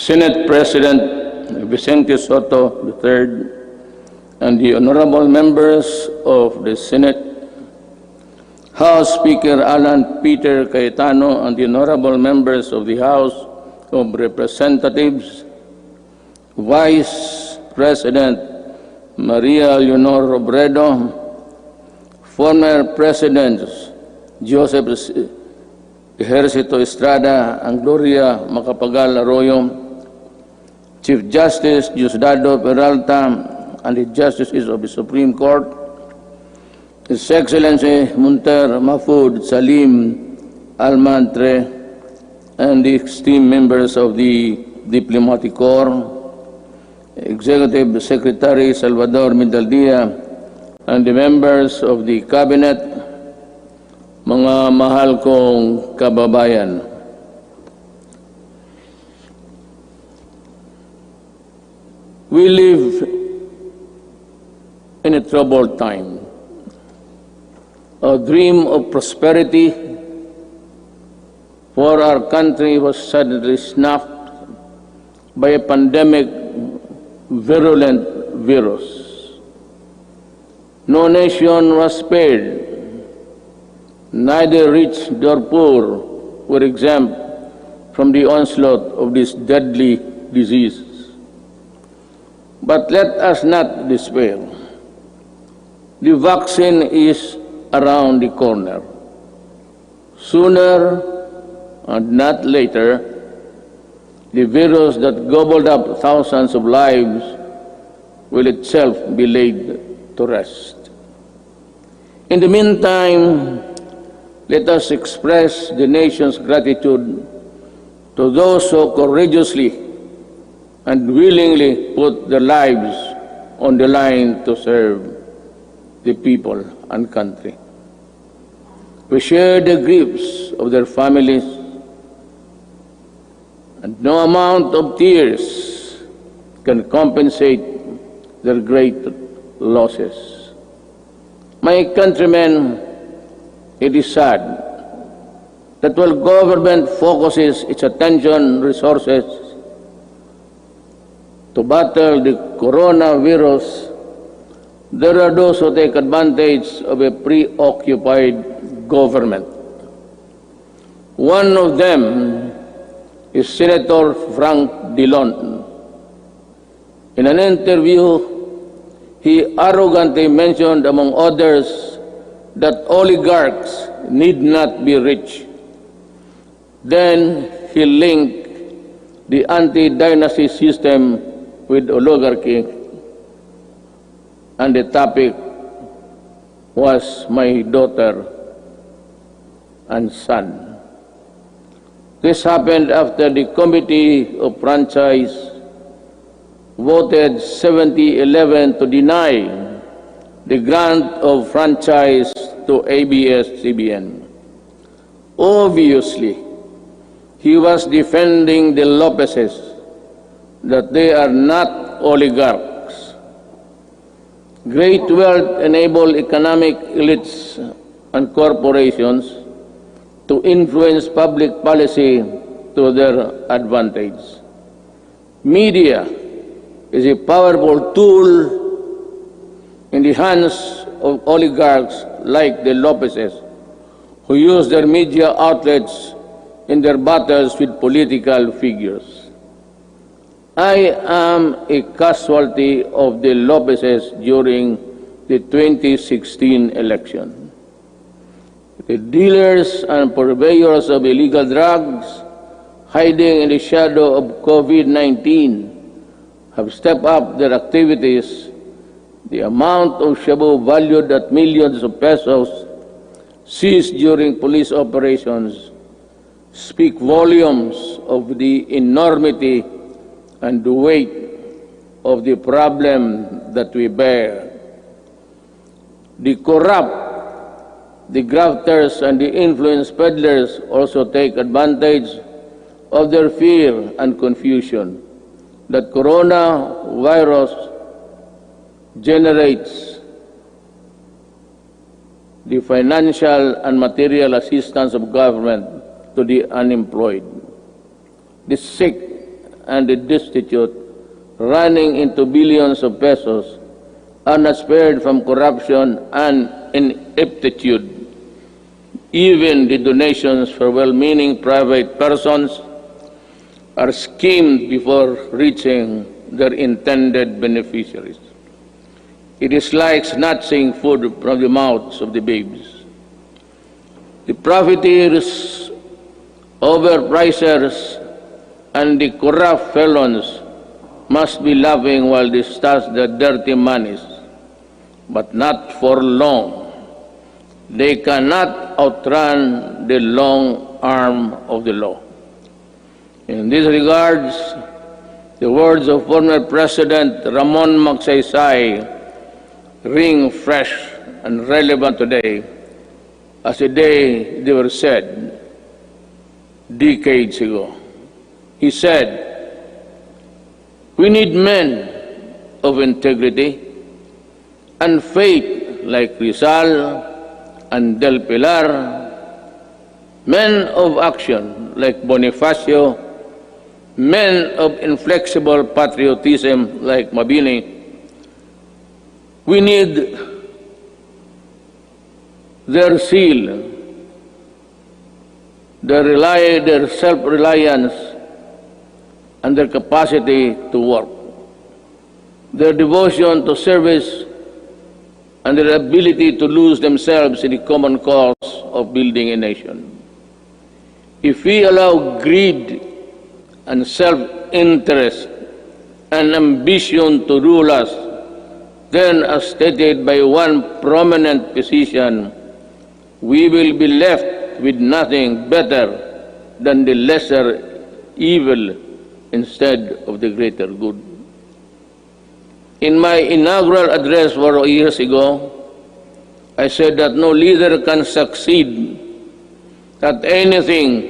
Senate President Vicente Soto III, and the honorable members of the Senate, House Speaker Alan Peter Cayetano, and the honorable members of the House of Representatives, Vice President Maria Leonor Robredo, former Presidents Joseph Ejercito Estrada and Gloria Macapagal Arroyo, Chief Justice Diosdado Peralta, and the Justices of the Supreme Court, His Excellency Munter Mahfoud Salim Almantre, and the esteemed members of the Diplomatic Corps, Executive Secretary Salvador Mindaldia, and the members of the Cabinet, mga mahal kong kababayan. We live in a troubled time. A dream of prosperity for our country was suddenly snuffed by a pandemic virulent virus. No nation was spared. Neither rich nor poor were exempt from the onslaught of this deadly disease. But let us not despair. The vaccine is around the corner. Sooner and not later, the virus that gobbled up thousands of lives will itself be laid to rest. In the meantime, let us express the nation's gratitude to those who courageously and willingly put their lives on the line to serve the people and country. We share the griefs of their families, and no amount of tears can compensate their great losses. My countrymen, it is sad that while government focuses its attention resources to battle the coronavirus, there are those who take advantage of a preoccupied government. One of them is Senator Frank Dillon. In an interview, he arrogantly mentioned, among others, that oligarchs need not be rich. Then he linked the anti-dynasty system with oligarchy, and the topic was my daughter and son. This happened after the Committee of Franchise voted 70-11 to deny the grant of franchise to ABS-CBN. Obviously, he was defending the Lopezes, that they are not oligarchs. Great wealth enables economic elites and corporations to influence public policy to their advantage. Media is a powerful tool in the hands of oligarchs like the Lopezes, who use their media outlets in their battles with political figures. I am a casualty of the Lopezes during the 2016 election. The dealers and purveyors of illegal drugs, hiding in the shadow of COVID-19, have stepped up their activities. The amount of shabu valued at millions of pesos seized during police operations speak volumes of the enormity and the weight of the problem that we bear. The corrupt, the grafters, and the influence peddlers also take advantage of their fear and confusion that coronavirus generates the financial and material assistance of government to the unemployed, the sick and the destitute, running into billions of pesos, are not spared from corruption and ineptitude. Even the donations for well-meaning private persons are schemed before reaching their intended beneficiaries. It is like snatching food from the mouths of the babes. The profiteers, overpricers, and the corrupt felons must be laughing while they stash their dirty monies, but not for long. They cannot outrun the long arm of the law. In these regards, the words of former President Ramon Magsaysay ring fresh and relevant today as the day they were said decades ago. He said, "We need men of integrity and faith like Rizal and Del Pilar, men of action like Bonifacio, men of inflexible patriotism like Mabini. We need their zeal, their self-reliance, and their capacity to work, their devotion to service, and their ability to lose themselves in the common cause of building a nation. If we allow greed and self-interest and ambition to rule us, then, as stated by one prominent physician, we will be left with nothing better than the lesser evil instead of the greater good." In my inaugural address 4 years ago, I said that no leader can succeed at anything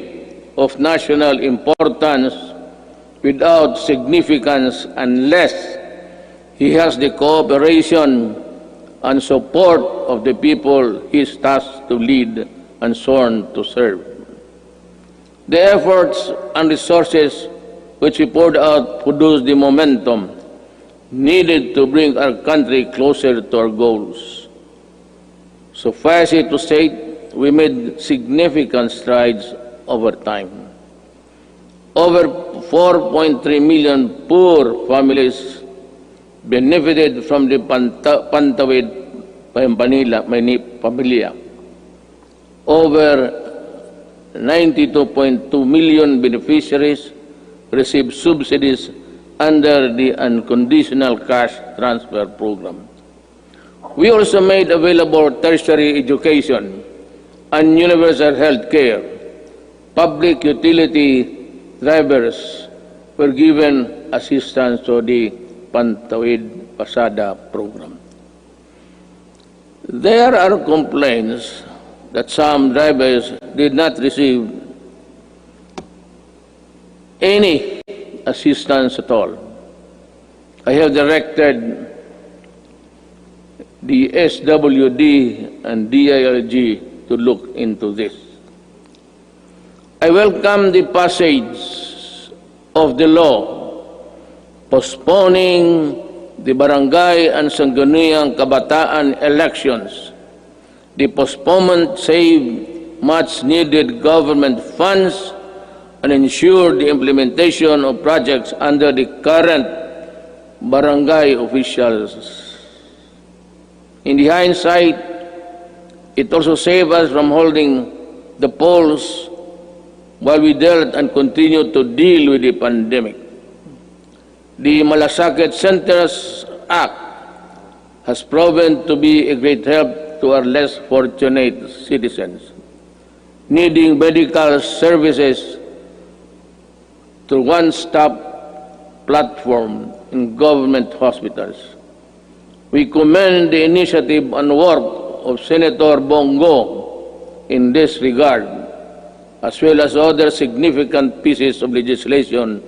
of national importance without significance unless he has the cooperation and support of the people he is tasked to lead and sworn to serve. The efforts and resources which we poured out produced the momentum needed to bring our country closer to our goals. Suffice it to say, we made significant strides over time. Over 4.3 million poor families benefited from the Pantawid Pamilya. Over 92.2 million beneficiaries received subsidies under the unconditional cash transfer program. We also made available tertiary education and universal health care. Public utility drivers were given assistance to the Pantawid Pasada program. There are complaints that some drivers did not receive any assistance at all. I have directed the SWD and DILG to look into this. I welcome the passage of the law postponing the barangay and sangguniang kabataan elections. The postponement saved much needed government funds and ensured the implementation of projects under the current barangay officials. In the hindsight, it also saved us from holding the polls while we dealt and continued to deal with the pandemic. The Malasakit Centers Act has proven to be a great help to our less fortunate citizens needing medical services through one-stop platform in government hospitals. We commend the initiative and work of Senator Bongo in this regard, as well as other significant pieces of legislation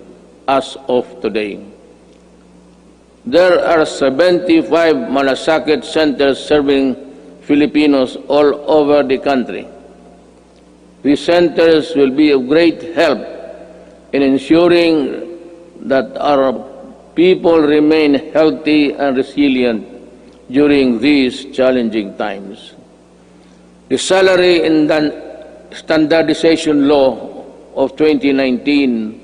as of today. There are 75 Malasakit centers serving Filipinos all over the country. These centers will be of great help in ensuring that our people remain healthy and resilient during these challenging times. The Salary and Standardization Law of 2019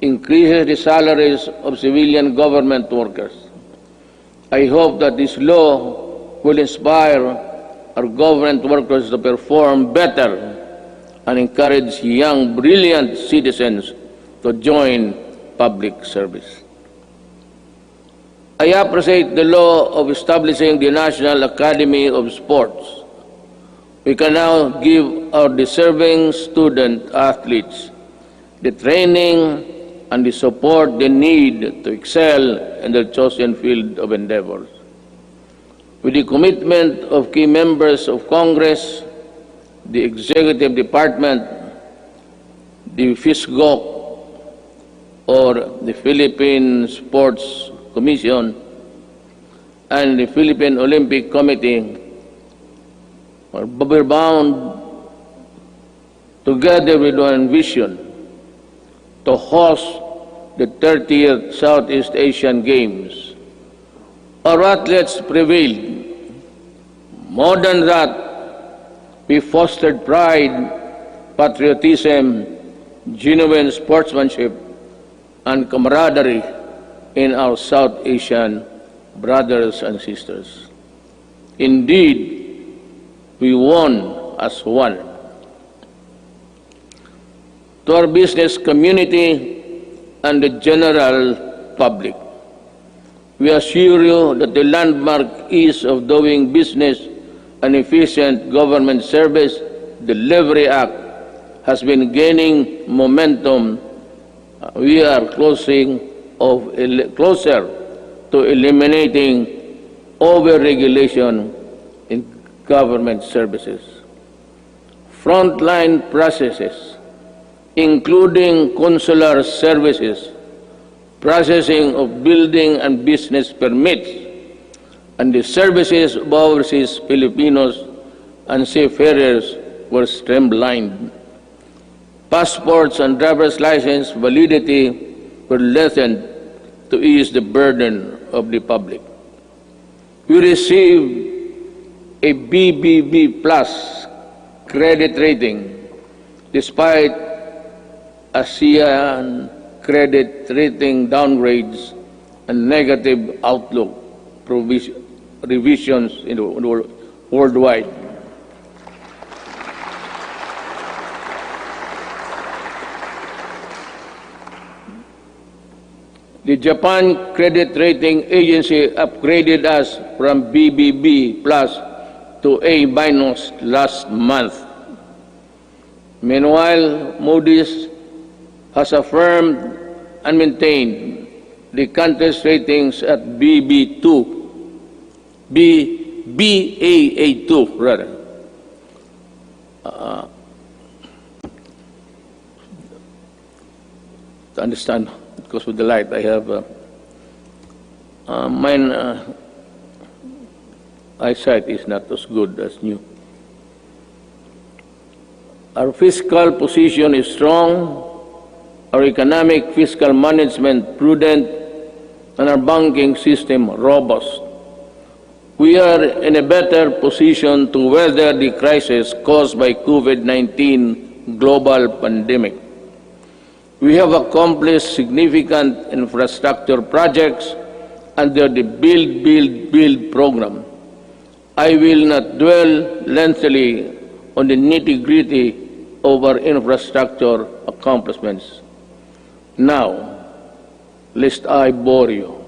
increases the salaries of civilian government workers. I hope that this law will inspire our government workers to perform better and encourage young, brilliant citizens to join public service. I appreciate the law of establishing the National Academy of Sports. We can now give our deserving student athletes the training and the support they need to excel in their chosen field of endeavors. With the commitment of key members of Congress, the Executive Department, the FISGOC, or the Philippine Sports Commission, and the Philippine Olympic Committee, we're bound together with one vision to host the 30th Southeast Asian Games. Our athletes prevailed. More than that, we fostered pride, patriotism, genuine sportsmanship, and camaraderie in our South Asian brothers and sisters. Indeed, we won as one. To our business community and the general public, we assure you that the landmark ease of doing business and efficient government service delivery act has been gaining momentum. We are closer to eliminating over-regulation in government services. Frontline processes, including consular services, processing of building and business permits, and the services of overseas Filipinos and seafarers were streamlined. Passports and driver's license validity were lessened to ease the burden of the public. We received a BBB plus credit rating despite ASEAN credit rating downgrades and negative outlook revisions in the worldwide. The Japan Credit Rating Agency upgraded us from BBB plus to A minus last month. Meanwhile, Moody's has affirmed and maintained the country's ratings at Baa2 rather. To understand, because with the light I have mine eyesight is not as good as new. Our fiscal position is strong, our economic fiscal management prudent, and our banking system robust. We are in a better position to weather the crisis caused by COVID-19 global pandemic. We have accomplished significant infrastructure projects under the Build program. I will not dwell lengthily on the nitty-gritty of our infrastructure accomplishments now, lest I bore you.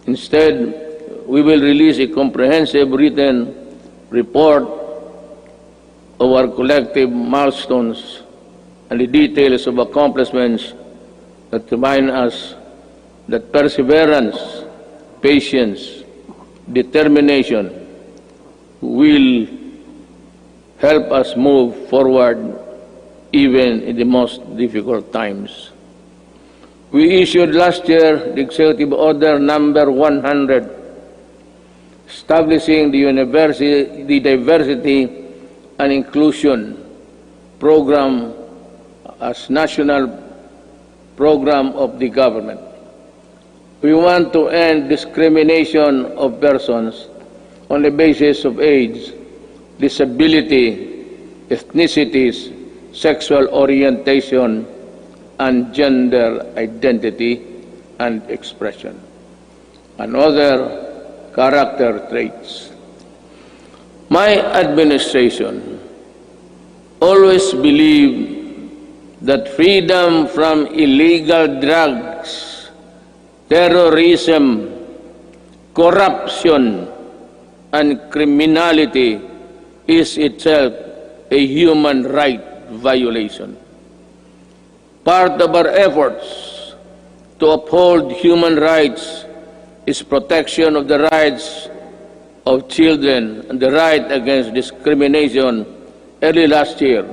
Instead, we will release a comprehensive written report of our collective milestones and the details of accomplishments that remind us that perseverance, patience, determination will help us move forward even in the most difficult times. We issued last year the Executive Order number 100, establishing the Diversity and Inclusion Program as national program of the government. We want to end discrimination of persons on the basis of age, disability, ethnicities, sexual orientation, and gender identity and expression, and other character traits. My administration always believed that freedom from illegal drugs, terrorism, corruption, and criminality is itself a human right violation. Part of our efforts to uphold human rights is protection of the rights of children and the right against discrimination. Early last year,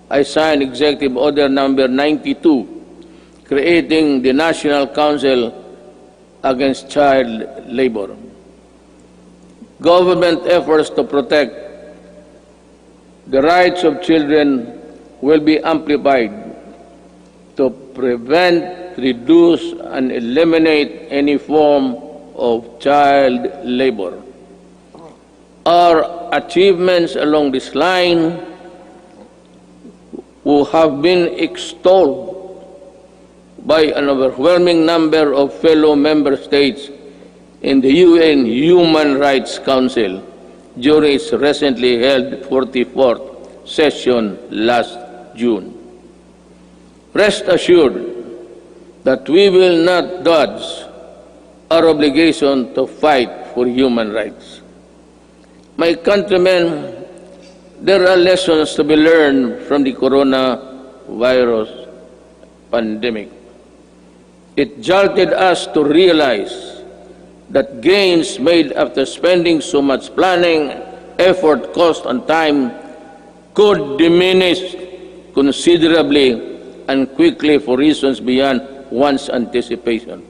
I signed Executive Order Number 92, creating the National Council Against Child Labor. Government efforts to protect the rights of children will be amplified to prevent, reduce, and eliminate any form of child labor. Our achievements along this line will have been extolled by an overwhelming number of fellow member states in the UN Human Rights Council during its recently held 44th session last June. Rest assured that we will not dodge our obligation to fight for human rights. My countrymen, there are lessons to be learned from the coronavirus pandemic. It jolted us to realize that gains made after spending so much planning, effort, cost, and time could diminish considerably and quickly for reasons beyond one's anticipation.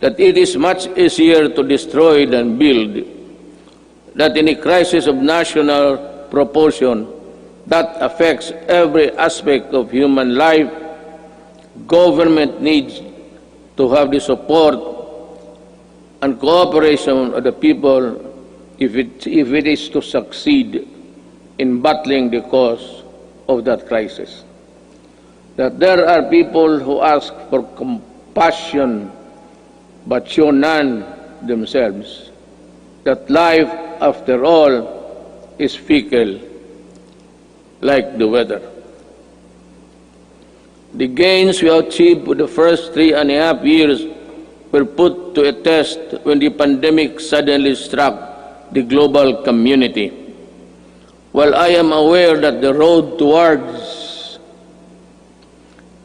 That it is much easier to destroy than build. That in a crisis of national proportion that affects every aspect of human life, government needs to have the support and cooperation of the people if it is to succeed in battling the cause of that crisis. That there are people who ask for compassion but show none themselves. That life, after all, is fickle, like the weather. The gains we achieved for the first 3.5 years were put to a test when the pandemic suddenly struck the global community. While I am aware that the road towards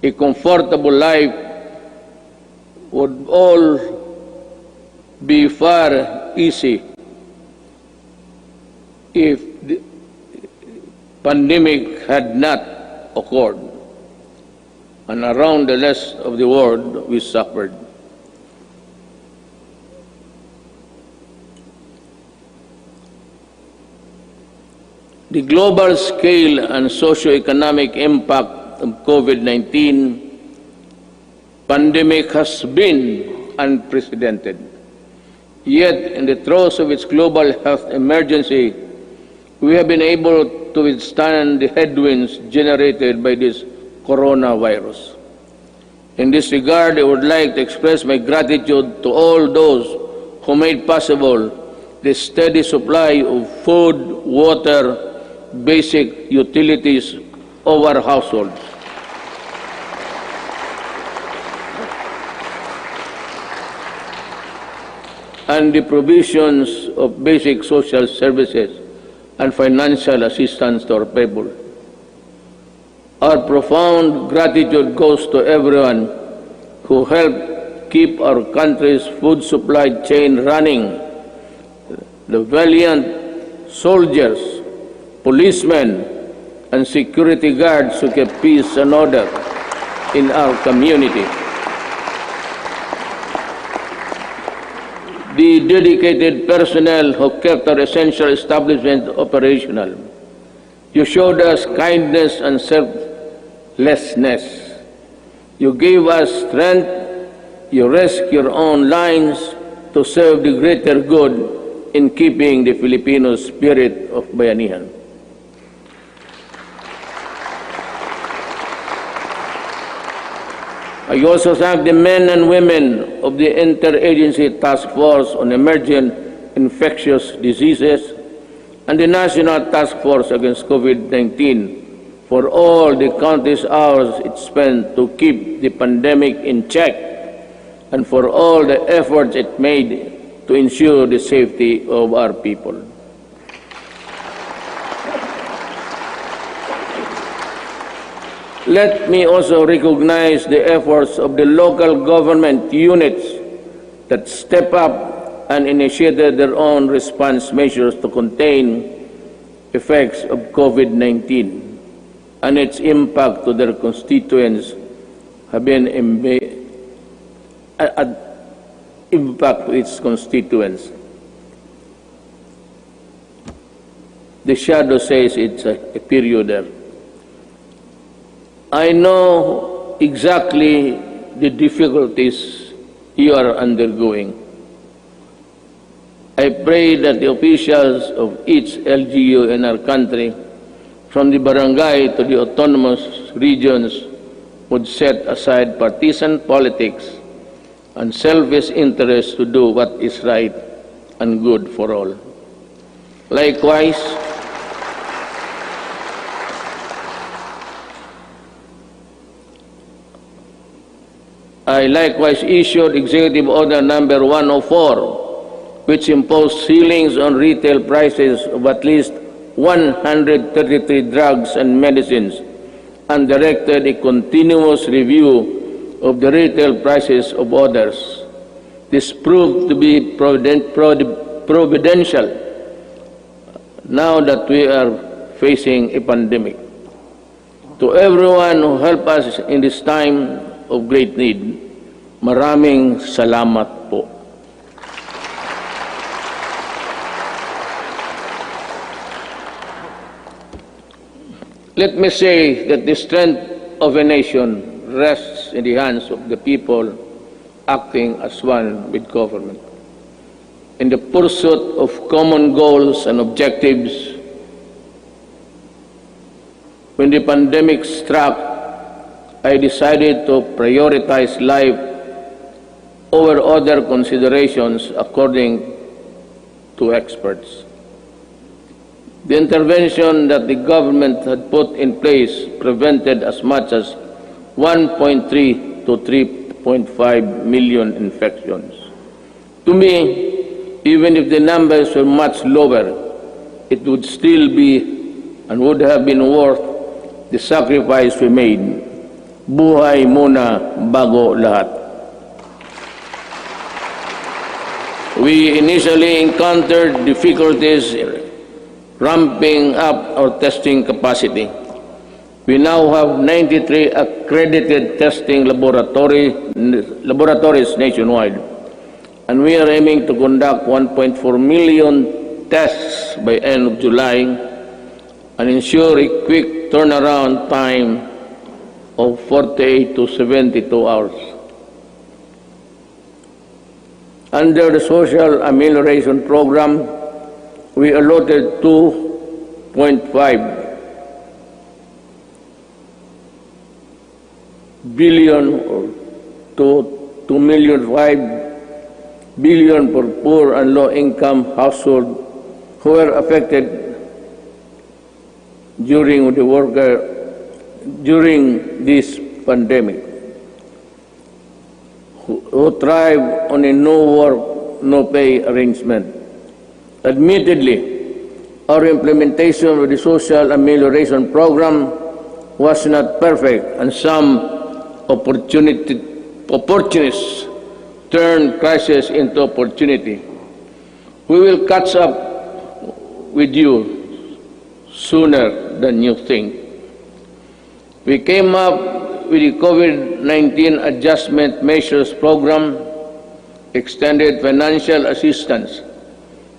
a comfortable life would all be far easy if the pandemic had not occurred, and around the rest of the world we suffered. The global scale and socio-economic impact of COVID-19 pandemic has been unprecedented. Yet, in the throes of its global health emergency, we have been able to withstand the headwinds generated by this coronavirus. In this regard, I would like to express my gratitude to all those who made possible the steady supply of food, water, basic utilities of our households. And the provisions of basic social services and financial assistance to our people. Our profound gratitude goes to everyone who helped keep our country's food supply chain running. The valiant soldiers, policemen, and security guards who kept peace and order in our community. The dedicated personnel who kept our essential establishment operational. You showed us kindness and selflessness. You gave us strength. You risked your own lives to serve the greater good in keeping the Filipino spirit of bayanihan. I also thank the men and women of the Interagency Task Force on Emerging Infectious Diseases and the National Task Force Against COVID-19 for all the countless hours it spent to keep the pandemic in check and for all the efforts it made to ensure the safety of our people. Let me also recognize the efforts of the local government units that step up and initiated their own response measures to contain effects of COVID-19 and its impact to their constituents have been impact to its constituents. The shadow says it's a period there. I know exactly the difficulties you are undergoing. I pray that the officials of each LGU in our country, from the barangay to the autonomous regions, would set aside partisan politics and selfish interests to do what is right and good for all. Likewise, I likewise issued Executive Order Number 104, which imposed ceilings on retail prices of at least 133 drugs and medicines, and directed a continuous review of the retail prices of others. This proved to be providential now that we are facing a pandemic. To everyone who helped us in this time of great need, maraming salamat po. Let me say that the strength of a nation rests in the hands of the people acting as one with government. In the pursuit of common goals and objectives, when the pandemic struck, I decided to prioritize life over other considerations according to experts. The intervention that the government had put in place prevented as much as 1.3 to 3.5 million infections. To me, even if the numbers were much lower, it would still be and would have been worth the sacrifice we made. Buhay muna bago lahat. We initially encountered difficulties ramping up our testing capacity. We now have 93 accredited testing laboratories nationwide, and we are aiming to conduct 1.4 million tests by end of July and ensure a quick turnaround time of 48 to 72 hours. Under the Social Amelioration Program, we allotted 2.5 billion or to 2.5 billion for poor and low-income households who were affected during this pandemic, who thrive on a no work, no pay arrangement. Admittedly, our implementation of the Social Amelioration Program was not perfect, and some opportunists turned crisis into opportunity. We will catch up with you sooner than you think. We came up with the COVID-19 Adjustment Measures Program, extended financial assistance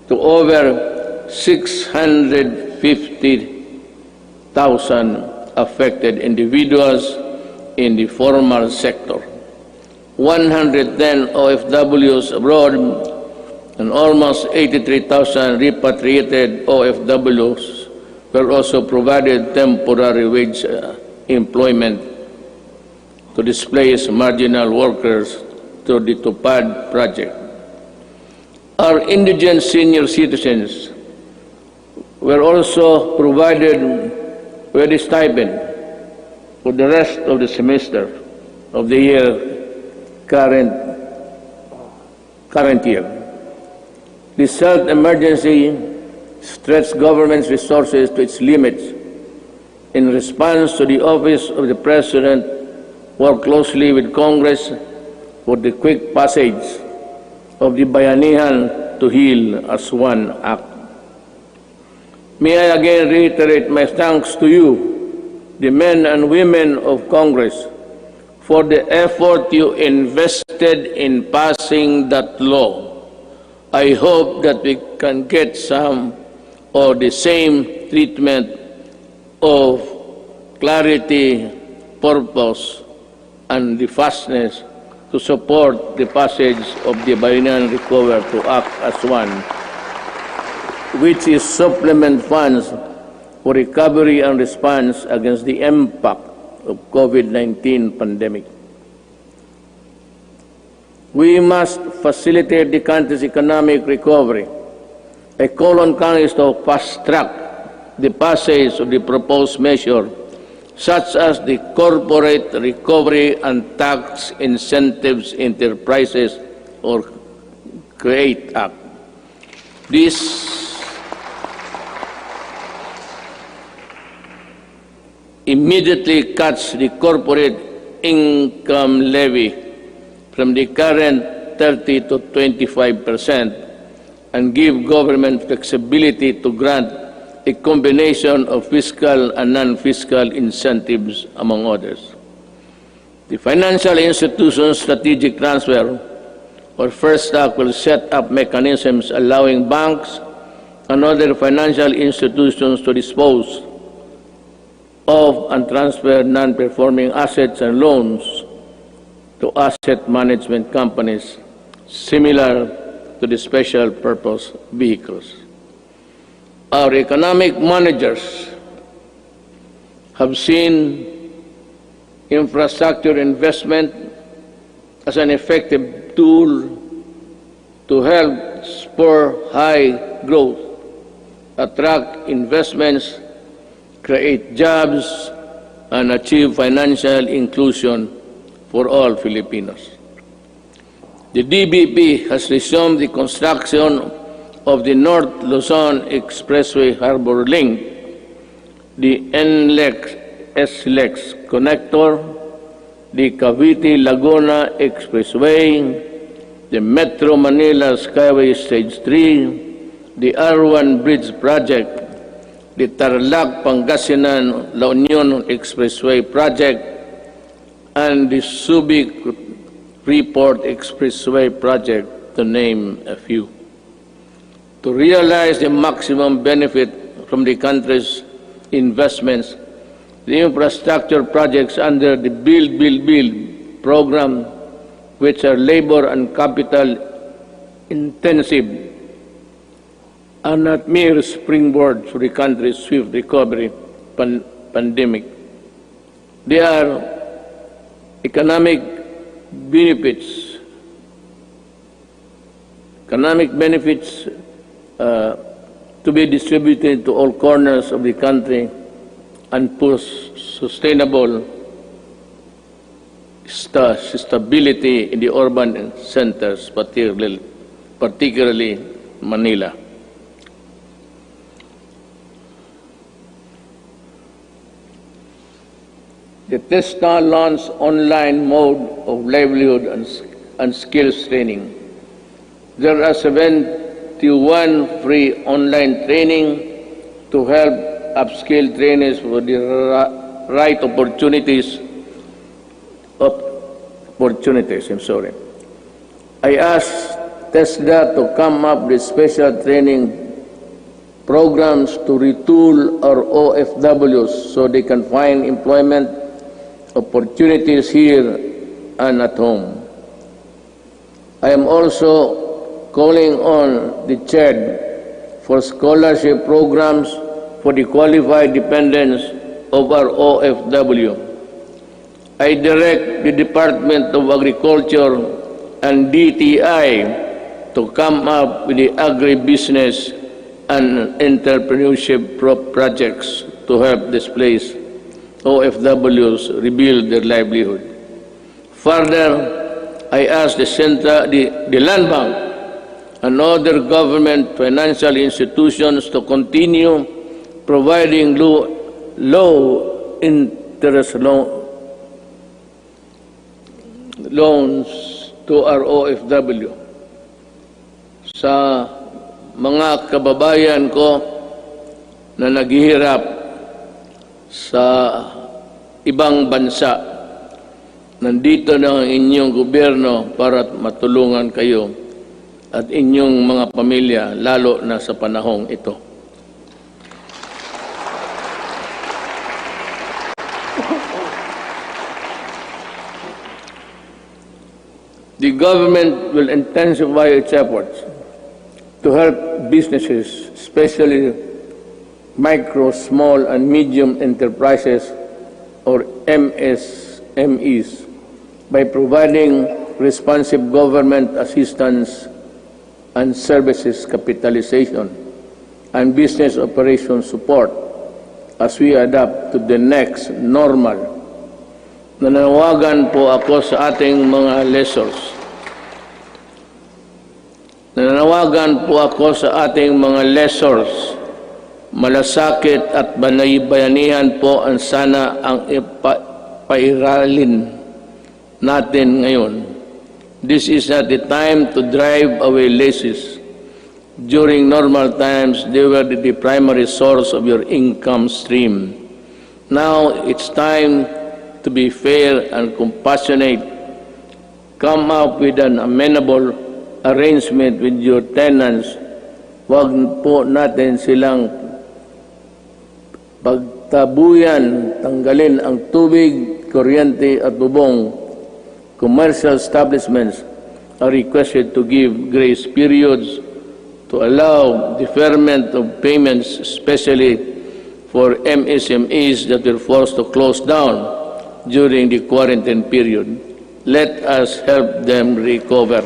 to over 650,000 affected individuals in the formal sector. 110 OFWs abroad and almost 83,000 repatriated OFWs were also provided temporary wage employment to displace marginal workers through the TUPAD project. Our indigent senior citizens were also provided with a stipend for the rest of the semester of the current year. This health emergency stretched government's resources to its limits. In response to the Office of the President, worked closely with Congress for the quick passage of the Bayanihan to Heal as One Act. May I again reiterate my thanks to you, the men and women of Congress, for the effort you invested in passing that law. I hope that we can get some or the same treatment of clarity, purpose, and the fastness to support the passage of the Bayanihan Recover to Act as One, which is supplement funds for recovery and response against the impact of COVID-19 pandemic. We must facilitate the country's economic recovery. I call on Congress to fast-track the passage of the proposed measure, such as the Corporate Recovery and Tax Incentives Enterprises or CREATE Act. This immediately cuts the corporate income levy from the current 30 to 25% and give government flexibility to grant a combination of fiscal and non-fiscal incentives, among others. The Financial Institutions Strategic Transfer, or First Act, will set up mechanisms allowing banks and other financial institutions to dispose of and transfer non-performing assets and loans to asset management companies similar to the special purpose vehicles. Our economic managers have seen infrastructure investment as an effective tool to help spur high growth, attract investments, create jobs, and achieve financial inclusion for all Filipinos. The DBP has resumed the construction of the North Luzon Expressway Harbor Link, the NLEX-SLEX connector, the Cavite-Laguna Expressway, the Metro Manila Skyway Stage 3, the R1 Bridge Project, the Tarlac-Pangasinan-La Union Expressway Project, and the Subic-Freeport Expressway Project, to name a few. To realize the maximum benefit from the country's investments, the infrastructure projects under the Build, Build, Build program, which are labor and capital intensive, are not mere springboard for the country's swift recovery pandemic. They are economic benefits to be distributed to all corners of the country and push sustainable stability in the urban centers, particularly Manila. The TESTA launched online mode of livelihood and skills training. There are 71 free online training to help upskill trainees for the right opportunities. I asked TESDA to come up with special training programs to retool our OFWs so they can find employment opportunities here and at home. I am also calling on the Chair for scholarship programs for the qualified dependents of our OFW. I direct the Department of Agriculture and DTI to come up with the agribusiness and entrepreneurship projects to help displaced OFWs rebuild their livelihood. Further, I ask the Land Bank and other government financial institutions to continue providing low interest loans to our OFW. Sa mga kababayan ko na naghihirap sa ibang bansa, nandito na ang inyong gobyerno para matulungan kayo at inyong mga pamilya, lalo na sa panahong ito. The government will intensify its efforts to help businesses, especially micro, small, and medium enterprises, or MSMEs, by providing responsive government assistance and services capitalization and business operation support as we adapt to the next normal. Nananawagan po ako sa ating mga lessors. Nananawagan po ako sa ating mga lessors. Malasakit at bayanihan po ang sana ang ipairalin natin ngayon. This is not the time to drive away leases. During normal times, they were the primary source of your income stream. Now, it's time to be fair and compassionate. Come up with an amenable arrangement with your tenants. Huwag po natin silang pagtabuyan, tanggalin ang tubig, kuryente at bubong. Commercial establishments are requested to give grace periods to allow deferment of payments, especially for MSMEs that were forced to close down during the quarantine period. Let us help them recover.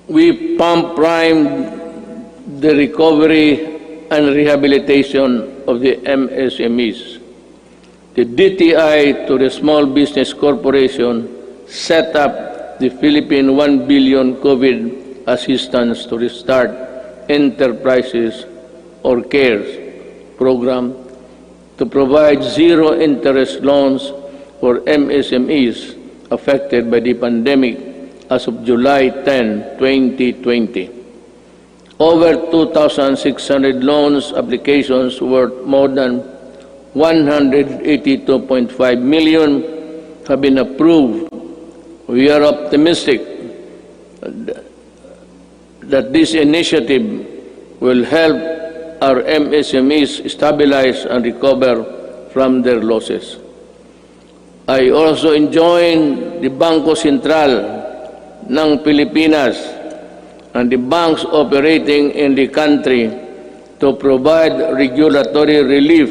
We pump prime the recovery and rehabilitation of the MSMEs. The DTI to the Small Business Corporation set up the Philippine 1 billion COVID assistance to restart enterprises or CARES program to provide zero-interest loans for MSMEs affected by the pandemic as of July 10, 2020. Over 2,600 loans applications worth more than 182.5 million have been approved. We are optimistic that this initiative will help our MSMEs stabilize and recover from their losses. I also enjoin the Bangko Sentral ng Pilipinas and the banks operating in the country to provide regulatory relief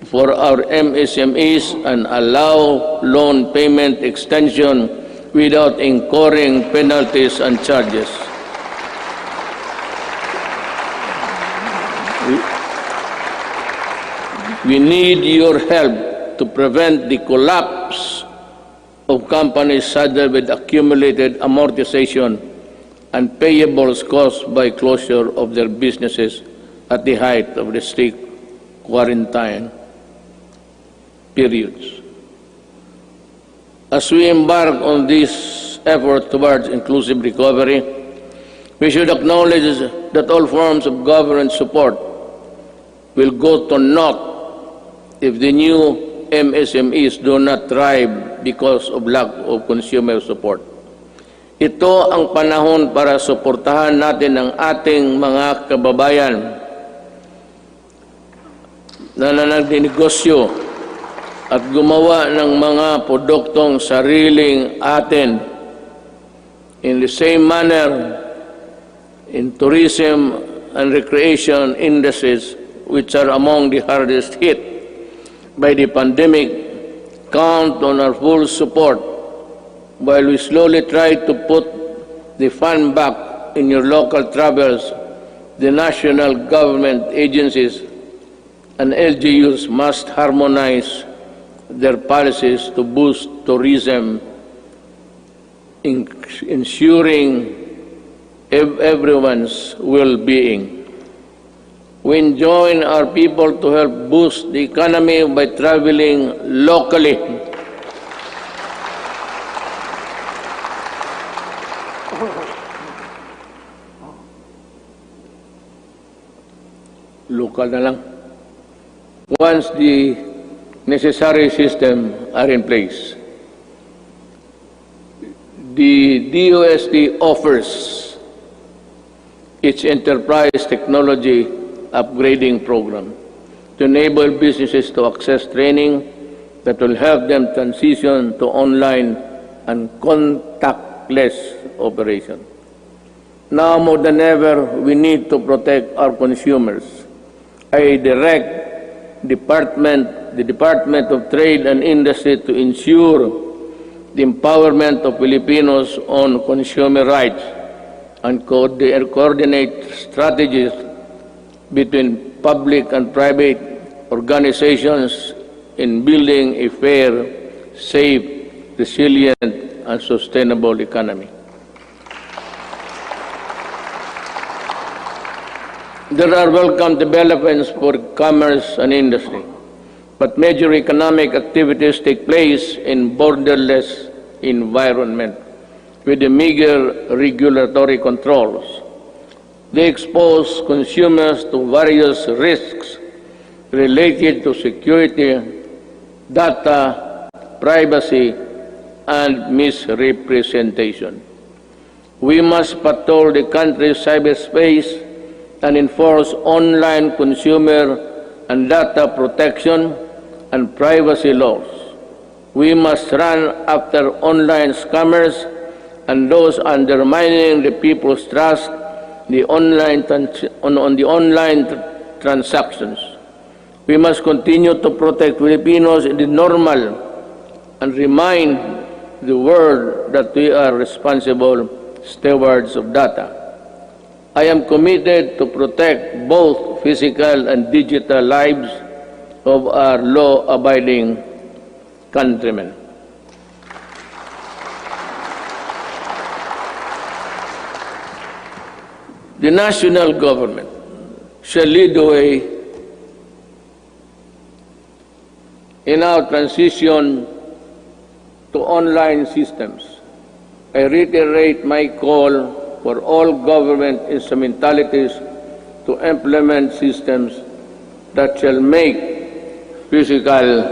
for our MSMEs and allow loan payment extension without incurring penalties and charges. We need your help to prevent the collapse of companies saddled with accumulated amortization and payables caused by closure of their businesses at the height of the strict quarantine periods. As we embark on this effort towards inclusive recovery, we should acknowledge that all forms of government support will go to naught if the new MSMEs do not thrive because of lack of consumer support. Ito ang panahon para suportahan natin ang ating mga kababayan na nagnegosyo at gumawa ng mga produktong sariling atin. In the same manner, in tourism and recreation industries, which are among the hardest hit by the pandemic, count on our full support while we slowly try to put the fun back in your local travels. The national government agencies and LGUs must harmonize their policies to boost tourism, ensuring everyone's well-being. We enjoin our people to help boost the economy by traveling locally. Local na lang. Once the necessary system are in place. The DOST offers its enterprise technology upgrading program to enable businesses to access training that will help them transition to online and contactless operation. Now more than ever, we need to protect our consumers. I direct the Department of Trade and Industry to ensure the empowerment of Filipinos on consumer rights and coordinate strategies between public and private organizations in building a fair, safe, resilient, and sustainable economy. There are welcome developments for commerce and industry, but major economic activities take place in borderless environment with the meager regulatory controls. They expose consumers to various risks related to security, data, privacy, and misrepresentation. We must patrol the country's cyberspace and enforce online consumer and data protection and privacy laws. We must run after online scammers and those undermining the people's trust on the online transactions. We must continue to protect Filipinos in the normal and remind the world that we are responsible stewards of data. I am committed to protect both physical and digital lives of our law-abiding countrymen. The national government shall lead the way in our transition to online systems. I reiterate my call for all government instrumentalities to implement systems that shall make physical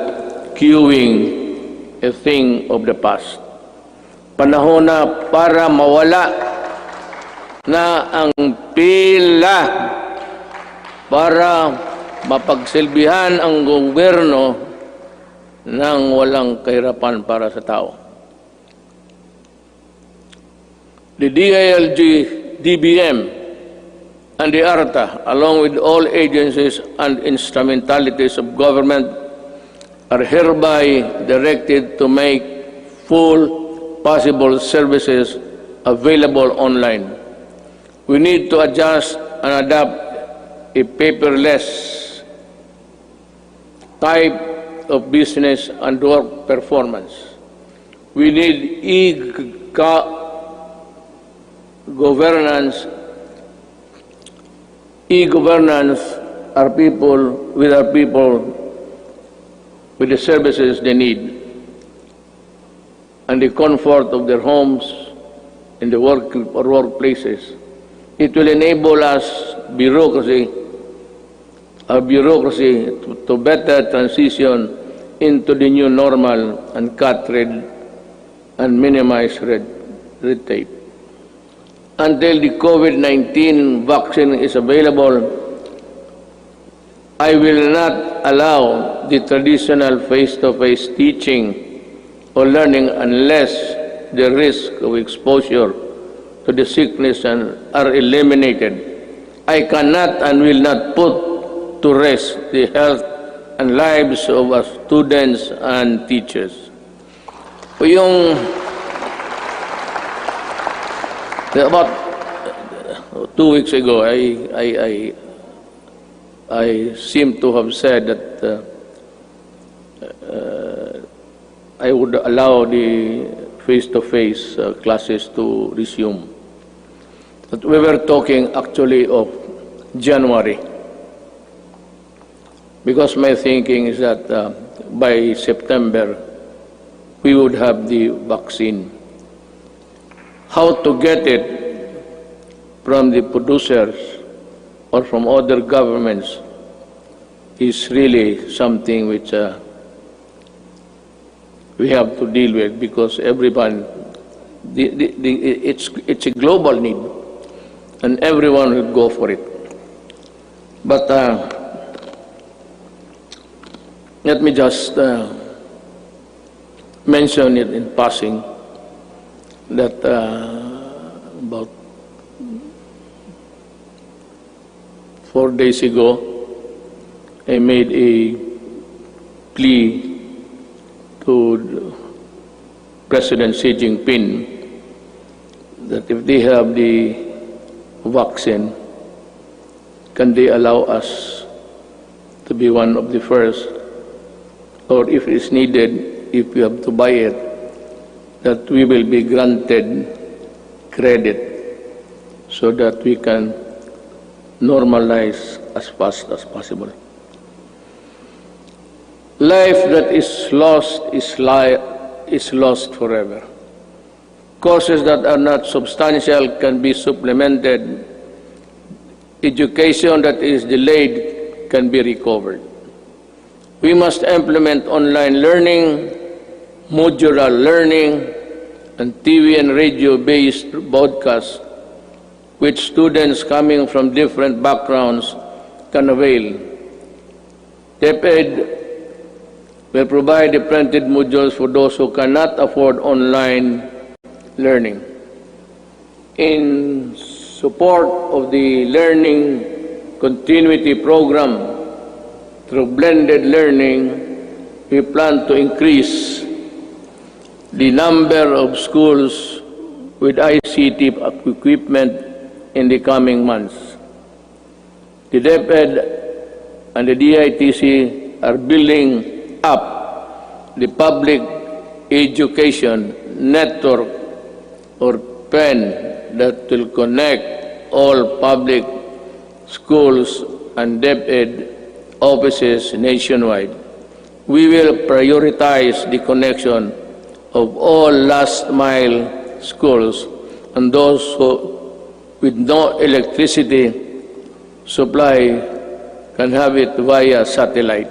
queuing a thing of the past. Panahon na para mawala na ang pila para mapagsilbihan ang gobyerno ng walang kahirapan para sa tao. The DILG, DBM, and the ARTA, along with all agencies and instrumentalities of government, are hereby directed to make full possible services available online. We need to adjust and adapt a paperless type of business and work performance. We need e-governance our people with the services they need and the comfort of their homes in the workplaces. It will enable us bureaucracy to better transition into the new normal and cut red and minimize red tape. until the COVID-19 vaccine is available, I will not allow the traditional face-to-face teaching or learning unless the risk of exposure to the sickness are eliminated. I cannot and will not put to rest the health and lives of our students and teachers. About 2 weeks ago, I seem to have said that I would allow the face-to-face classes to resume. But we were talking actually of January, because my thinking is that by September we would have the vaccine. How to get it from the producers or from other governments is really something which we have to deal with, because everyone, it's a global need, and everyone will go for it. But let me just mention it in passing that about 4 days ago, I made a plea to President Xi Jinping that if they have the vaccine, can they allow us to be one of the first, or if it's needed, if we have to buy it, that we will be granted credit so that we can normalize as fast as possible. Life that is lost is lost forever. Courses that are not substantial can be supplemented. Education that is delayed can be recovered. We must implement online learning, modular learning, and TV and radio-based broadcasts, which students coming from different backgrounds can avail. DepEd will provide the printed modules for those who cannot afford online learning. In support of the learning continuity program through blended learning, we plan to increase the number of schools with ICT equipment in the coming months. The DepEd and the DITC are building up the public education network or PEN that will connect all public schools and DepEd offices nationwide. We will prioritize the connection of all last-mile schools and those with no electricity supply can have it via satellite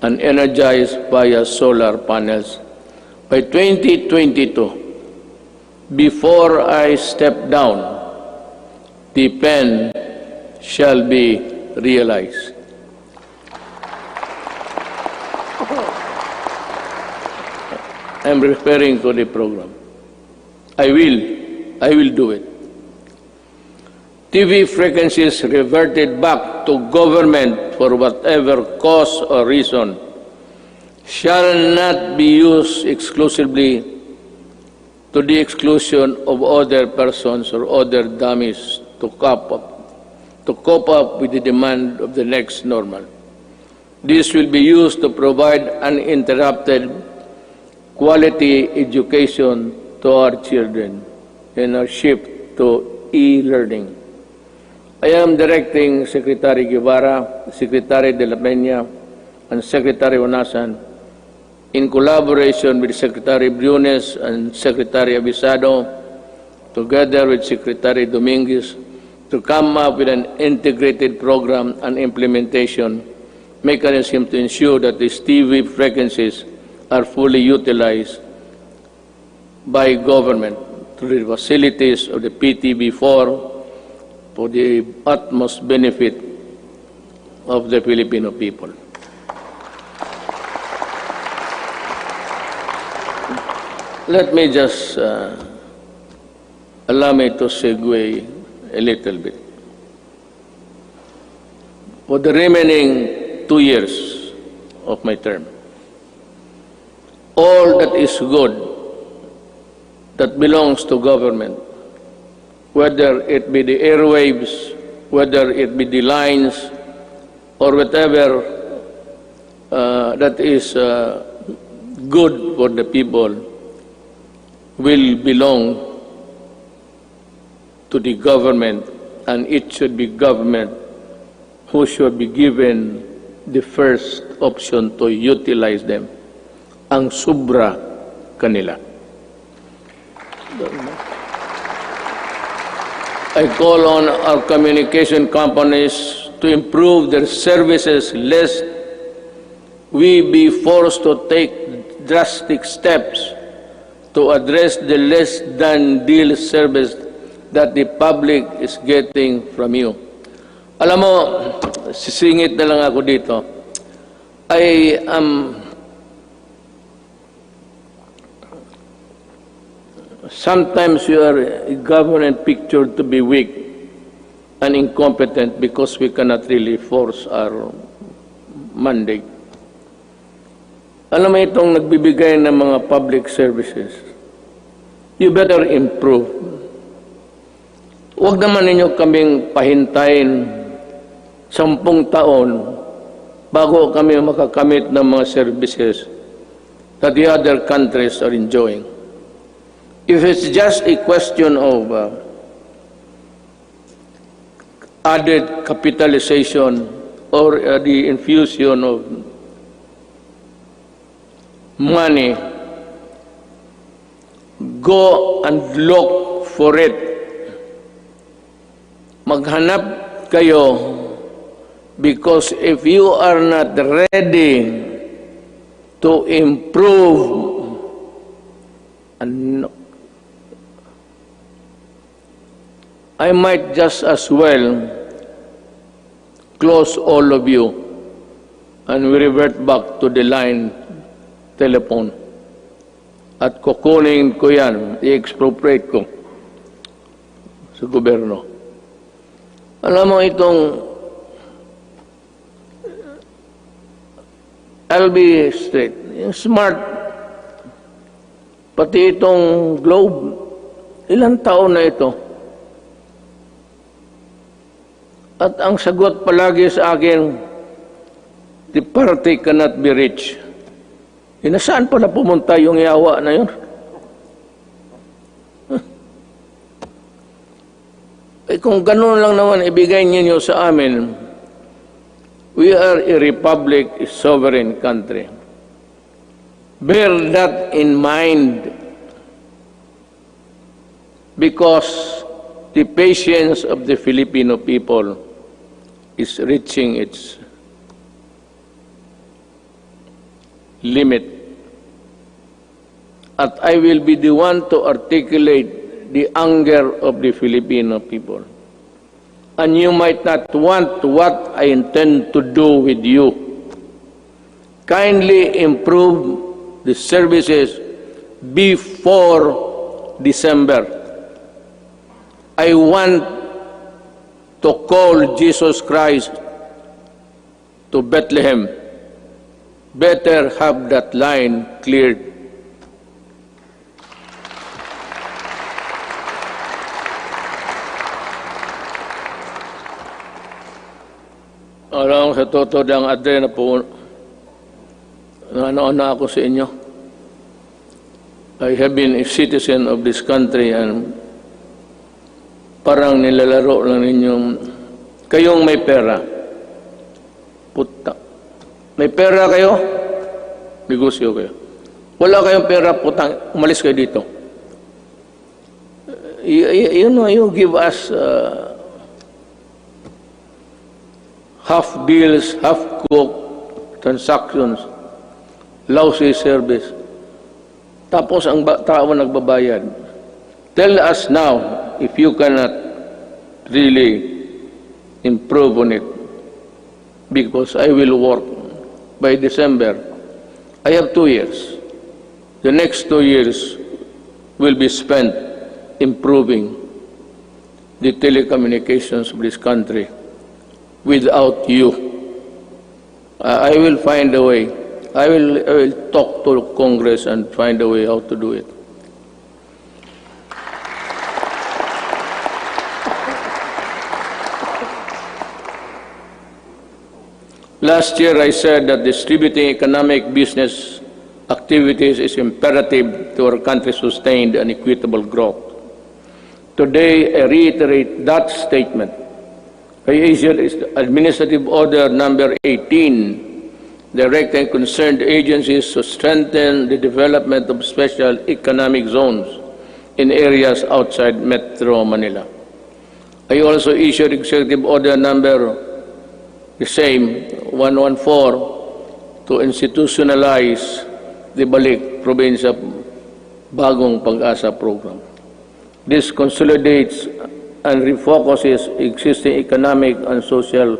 and energized via solar panels. By 2022, before I step down, the PEN shall be realized. I'm referring to the program. I will do it. TV frequencies reverted back to government for whatever cause or reason shall not be used exclusively to the exclusion of other persons or other dummies to cope up with the demand of the next normal. This will be used to provide uninterrupted quality education to our children in our shift to e-learning. I am directing Secretary Guevara, Secretary de la Peña, and Secretary Onasan, in collaboration with Secretary Briones and Secretary Abisado, together with Secretary Dominguez, to come up with an integrated program and implementation mechanism to ensure that these TV frequencies are fully utilized by government to the facilities of the PTB4 for the utmost benefit of the Filipino people. Let me just allow me to segue a little bit. For the remaining 2 years of my term, all that is good that belongs to government, whether it be the airwaves, whether it be the lines, or whatever that is good for the people, will belong to the government, and it should be government who should be given the first option to utilize them. Ang sobra kanila. I call on our communication companies to improve their services lest we be forced to take drastic steps to address the less than deal service that the public is getting from you. Alam mo, sisingit na lang ako dito. I am sometimes you are a government pictured to be weak and incompetent because we cannot really force our mandate. Alam mo itong nagbibigay ng mga public services, you better improve. Huwag naman ninyo kaming pahintayin 10 taon bago kami makakamit ng mga services that the other countries are enjoying. If it's just a question of added capitalization or the infusion of money, go and look for it. Maghanap kayo, because if you are not ready to improve, I might just as well close all of you and we revert back to the line telephone. At kukunin ko yan, i-expropriate ko sa gobyerno. Alam mo itong, I'll be straight, yung smart, pati itong globe, ilang taon na ito? At ang sagot palagi sa akin, the party cannot be rich. Nasaan pala pumunta yung yawa na yun? Kung ganun lang naman ibigay niyo sa amin, we are a republic, a sovereign country. Bear that in mind, because the patience of the Filipino people is reaching its limit. At I will be the one to articulate the anger of the Filipino people. And you might not want what I intend to do with you. Kindly improve the services before December. I want to call Jesus Christ to Bethlehem. Better have that line cleared. Alam sa totoo ng Adre na po, ano ako sa inyo. I have been a citizen of this country and parang nilalaro lang ninyong, kayong may pera. Puta. May pera kayo, negosyo kayo. Wala kayong pera, putang, umalis kayo dito. You give us half deals, half cook transactions, lousy service. Tapos ang tao nagbabayad. Tell us now if you cannot really improve on it, because I will work by December. I have 2 years. The next 2 years will be spent improving the telecommunications of this country without you. I will find a way. I will talk to Congress and find a way how to do it. Last year, I said that distributing economic business activities is imperative to our country's sustained and equitable growth. Today, I reiterate that statement. I issued Administrative Order Number 18, directing concerned agencies to strengthen the development of special economic zones in areas outside Metro Manila. I also issued Executive Order Number the same, 114, to institutionalize the Balik Probinsya Bagong Pag-asa program. This consolidates and refocuses existing economic and social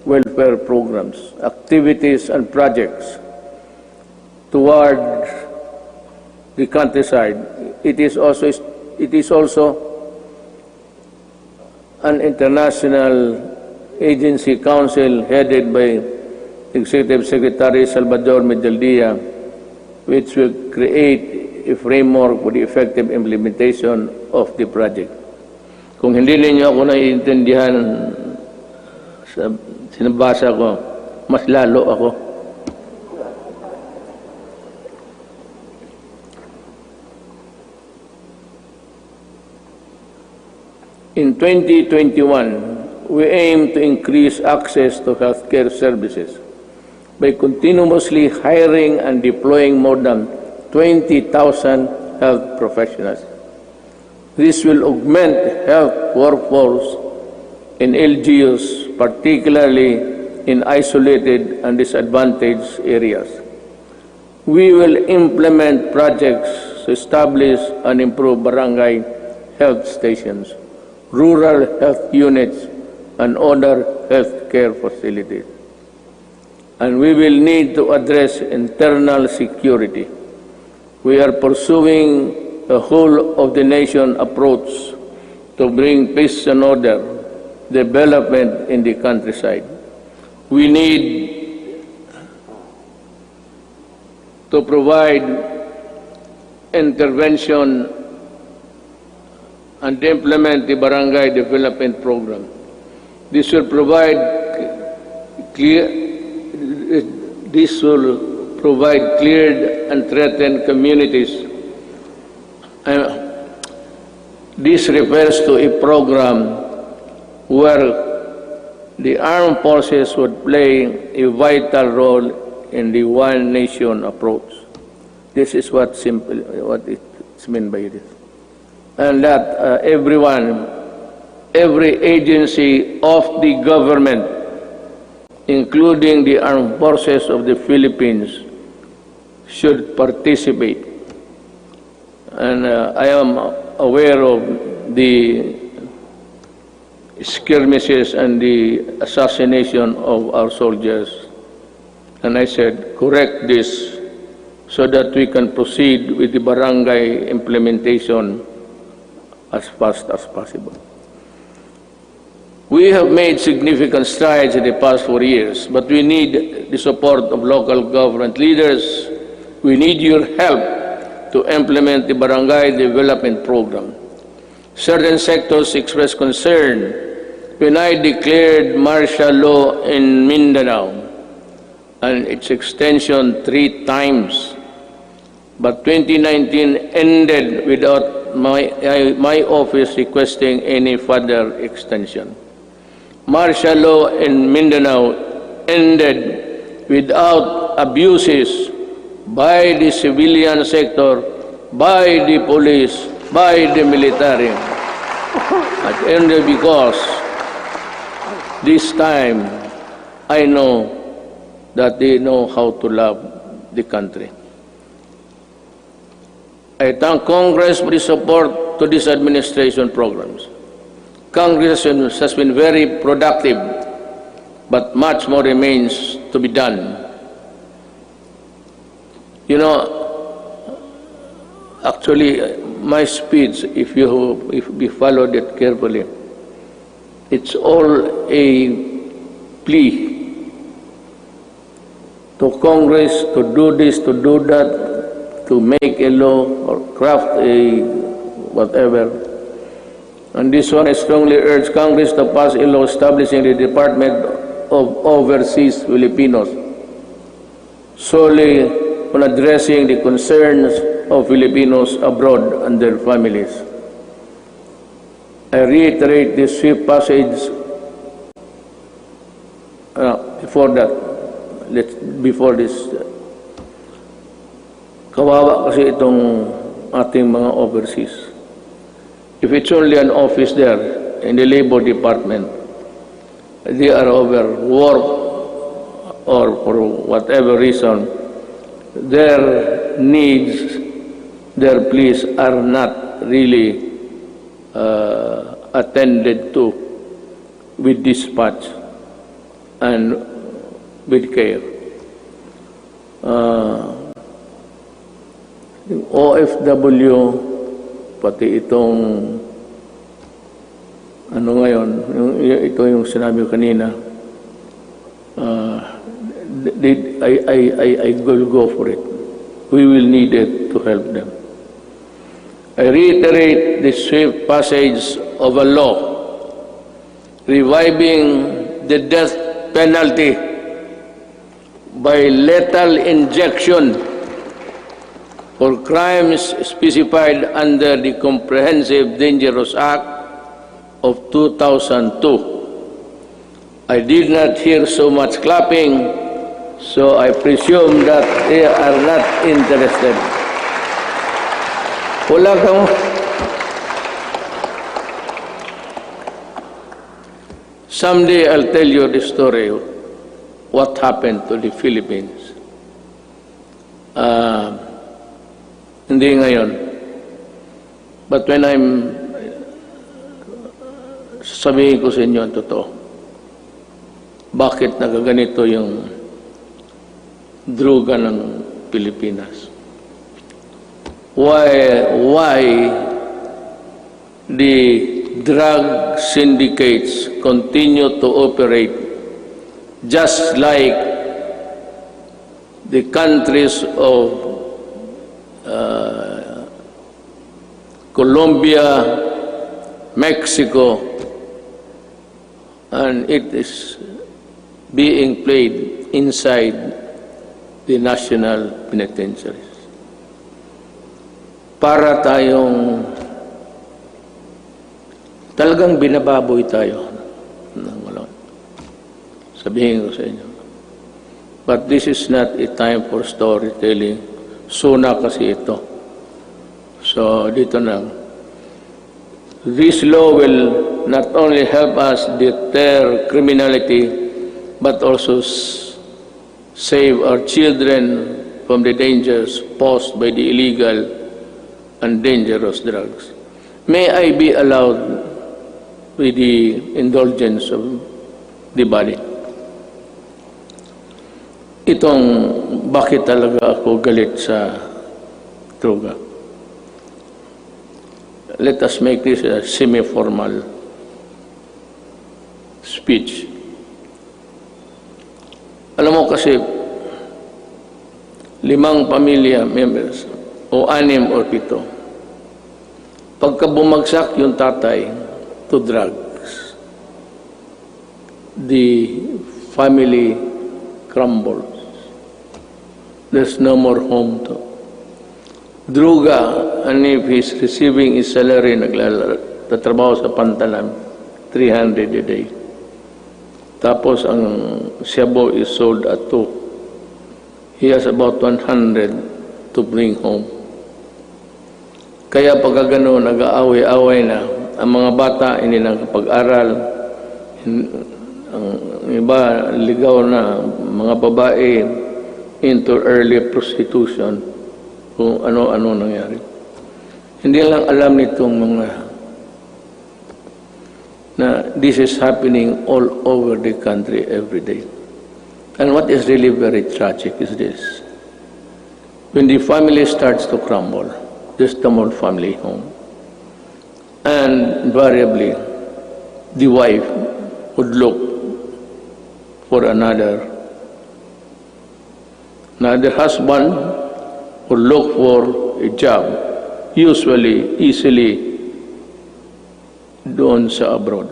welfare programs, activities and projects toward the countryside. It is also an international agency council headed by Executive Secretary Salvador Medaldia, which will create a framework for the effective implementation of the project. Kung hindi ninyo ako naiintindihan sa sinabasa ko, mas lalo ako. In 2021, we aim to increase access to healthcare services by continuously hiring and deploying more than 20,000 health professionals. This will augment health workforce in LGUs, particularly in isolated and disadvantaged areas. We will implement projects to establish and improve barangay health stations, rural health units, and other healthcare facilities. And we will need to address internal security. We are pursuing a whole-of-the-nation approach to bring peace and order, development in the countryside. We need to provide intervention and implement the barangay development program. This will provide cleared and threatened communities. This refers to a program where the armed forces would play a vital role in the one nation approach. This is what it's meant by this. And that every agency of the government, including the armed forces of the Philippines, should participate. And I am aware of the skirmishes and the assassination of our soldiers. And I said, correct this so that we can proceed with the barangay implementation as fast as possible. We have made significant strides in the past 4 years, but we need the support of local government leaders. We need your help to implement the barangay development program. Certain sectors expressed concern when I declared martial law in Mindanao and its extension 3 times. But 2019 ended without my office requesting any further extension. Martial law in Mindanao ended without abuses by the civilian sector, by the police, by the military. It ended because this time I know that they know how to love the country. I thank Congress for the support to this administration programs. Congress has been very productive, but much more remains to be done. You know, actually, my speech, if you followed it carefully, it's all a plea to Congress to do this, to do that, to make a law or craft a whatever. And this one, I strongly urge Congress to pass a law establishing the Department of Overseas Filipinos, solely on addressing the concerns of Filipinos abroad and their families. I reiterate this swift passage before this. Kawawa kasi itong ating mga overseas. If it's only an office there in the Labor Department, they are overworked or for whatever reason, their needs, their pleas are not really attended to with dispatch and with care. Yung OFW, pati itong ano ngayon, ito yung sinabi ko kanina, I will go for it. We will need it to help them. I reiterate the swift passage of a law reviving the death penalty by lethal injection for crimes specified under the Comprehensive Dangerous Act of 2002. I did not hear so much clapping, so I presume that they are not interested. Wala ka mo. Someday I'll tell you the story of what happened to the Philippines. Hindi ngayon. But when sabihin ko sa inyo ang totoo, bakit nagaganito yung droga ng Pilipinas? Why the drug syndicates continue to operate just like the countries of Colombia, Mexico, and it is being played inside the national penitentiaries. Para tayong talagang binababoy tayo ng wala. Sabihin ko sa inyo. But this is not a time for storytelling. SONA kasi ito. So, dito na. This law will not only help us deter criminality, but also save our children from the dangers posed by the illegal and dangerous drugs. May I be allowed with the indulgence of the body? Itong bakit talaga ako galit sa droga. Let us make this a semi-formal speech. Alam mo kasi, 5 pamilya members, o 6 o 7, pagka bumagsak yung tatay to drugs, the family crumbles. There's no more home to. Druga, and if he's receiving his salary, nagtatrabaho sa pantalan, 300 a day. Tapos ang shabu is sold at 2. He has about 100 to bring home. Kaya pagka gano'n, nag-aaway-aaway na, ang mga bata hindi nakapag-aral, ang iba ligaw na mga babae into early prostitution, kung ano-ano nangyari. Hindi lang alam nitong mga na this is happening all over the country every day. And what is really very tragic is this. When the family starts to crumble, just the more family home, and invariably the wife would look for another husband would look for a job, usually easily doon sa abroad.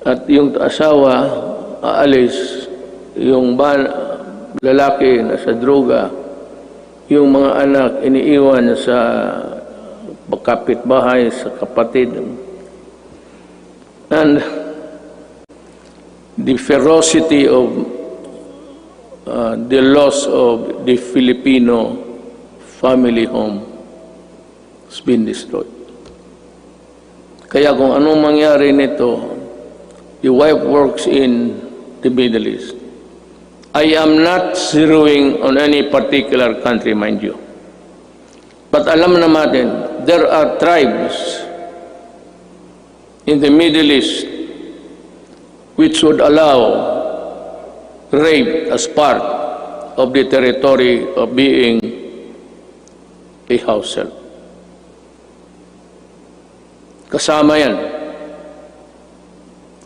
At yung asawa aalis, yung lalaki na sa droga, yung mga anak iniiwan sa kapitbahay, sa kapatid. And the ferocity of the loss of the Filipino family home has been destroyed. Kaya kung anong mangyari nito, the wife works in the Middle East. I am not zeroing on any particular country, mind you. But alam natin, there are tribes in the Middle East which would allow rape as part of the territory of being a house help. Kasama yan.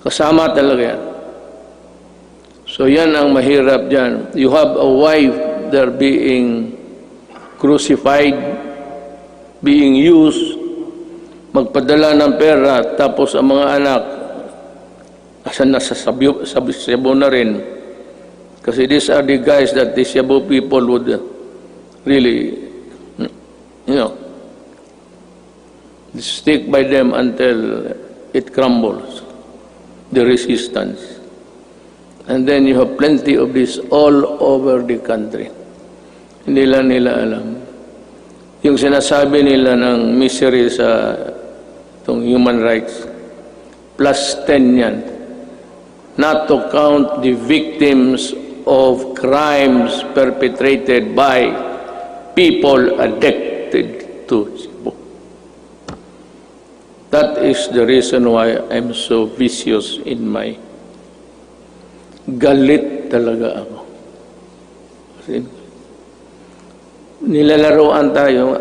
Kasama talaga yan. So yan ang mahirap dyan. You have a wife there being crucified, being used, magpadala ng pera, tapos ang mga anak, asan nasa Cebu na rin. Kasi these are the guys that the Cebu people would really, stick by them until it crumbles, the resistance. And then you have plenty of this all over the country. Hindi lang nila alam. Yung sinasabi nila ng misery sa itong human rights, plus 10 yan. Not to count the victims of crimes perpetrated by people addicted to Cebu. That is the reason why I'm so vicious in my galit talaga ako. Kasi nilalaroan tayo.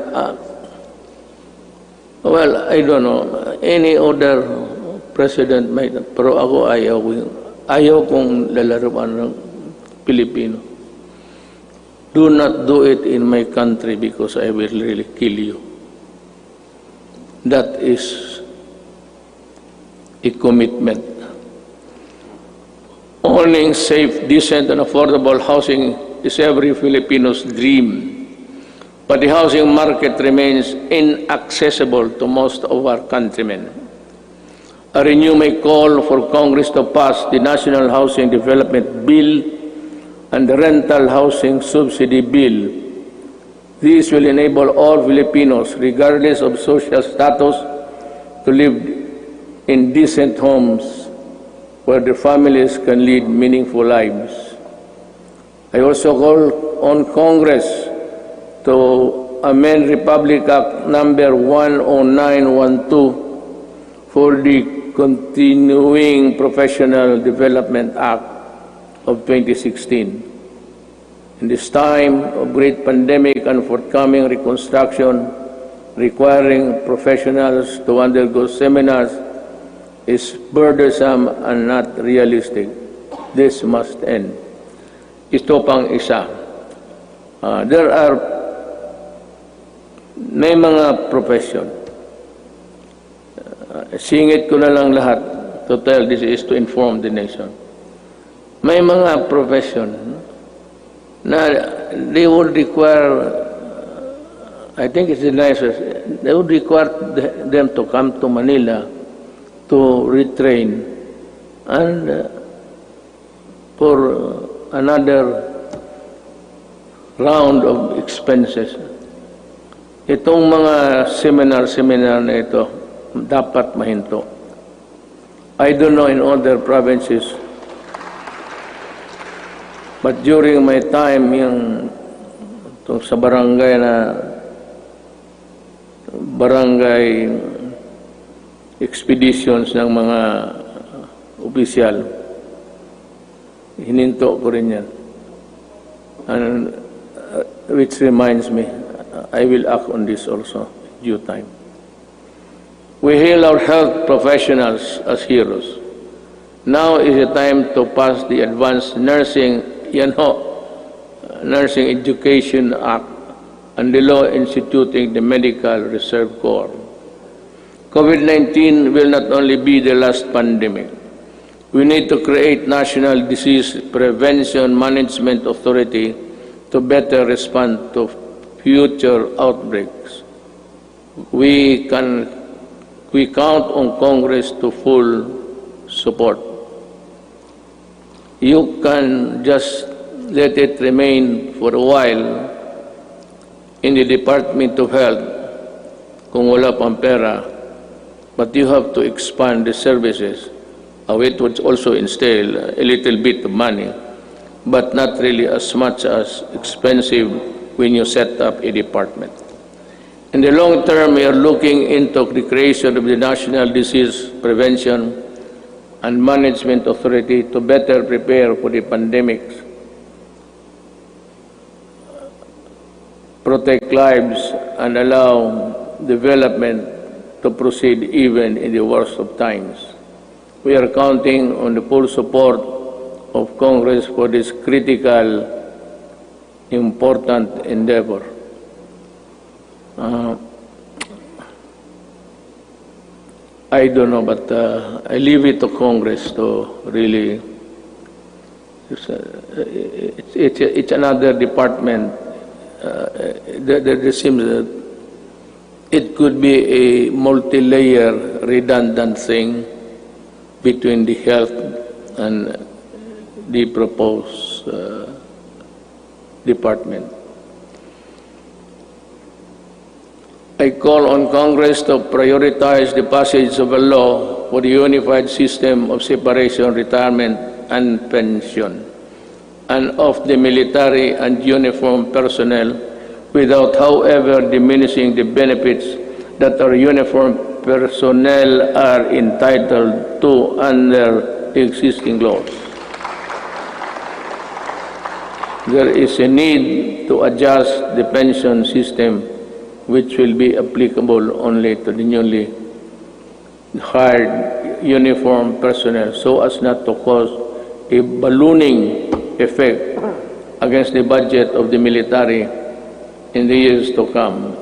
Well, I don't know. Any other president might, pero ako ayaw kong lalaroan ng Pilipino. Do not do it in my country because I will really kill you. That is a commitment. Owning safe, decent, and affordable housing is every Filipino's dream. But the housing market remains inaccessible to most of our countrymen. I renew my call for Congress to pass the National Housing Development Bill and the Rental Housing Subsidy Bill. These will enable all Filipinos, regardless of social status, to live in decent homes where their families can lead meaningful lives. I also call on Congress to amend Republic Act number 10912 for the Continuing Professional Development Act of 2016. In this time of great pandemic and forthcoming reconstruction requiring professionals to undergo seminars is burdensome and not realistic. This must end. Ito pang isa. May mga profession. Singit ko na lang lahat to tell this is to inform the nation. May mga profession na they would require, I think it's the nicest, they would require them to come to Manila to retrain and for another round of expenses. Itong mga seminar na ito dapat mahinto. I don't know in other provinces, but during my time yung sa barangay na barangay expeditions ng mga opisyal. Hininto ko rin yan. And, which reminds me, I will act on this also due time. We hail our health professionals as heroes. Now is the time to pass the Advanced Nursing, Nursing Education Act and the law instituting the Medical Reserve Corps. COVID-19 will not only be the last pandemic. We need to create National Disease Prevention Management Authority to better respond to future outbreaks. We count on Congress to full support. You can just let it remain for a while in the Department of Health kung wala pang pera, but you have to expand the services. It would also entail a little bit of money, but not really as much as expensive when you set up a department. In the long term, we are looking into the creation of the National Disease Prevention and Management Authority to better prepare for the pandemics, protect lives, and allow development to proceed even in the worst of times. We are counting on the full support of Congress for this critical, important endeavor. I don't know, but I leave it to Congress to really. It's another department. There seems that it could be a multi-layer, redundant thing between the health and the proposed department. I call on Congress to prioritize the passage of a law for the unified system of separation, retirement, and pension, and of the military and uniformed personnel, without, however, diminishing the benefits that our uniformed personnel are entitled to under the existing laws. There is a need to adjust the pension system, which will be applicable only to the newly hired uniformed personnel, so as not to cause a ballooning effect against the budget of the military in the years to come,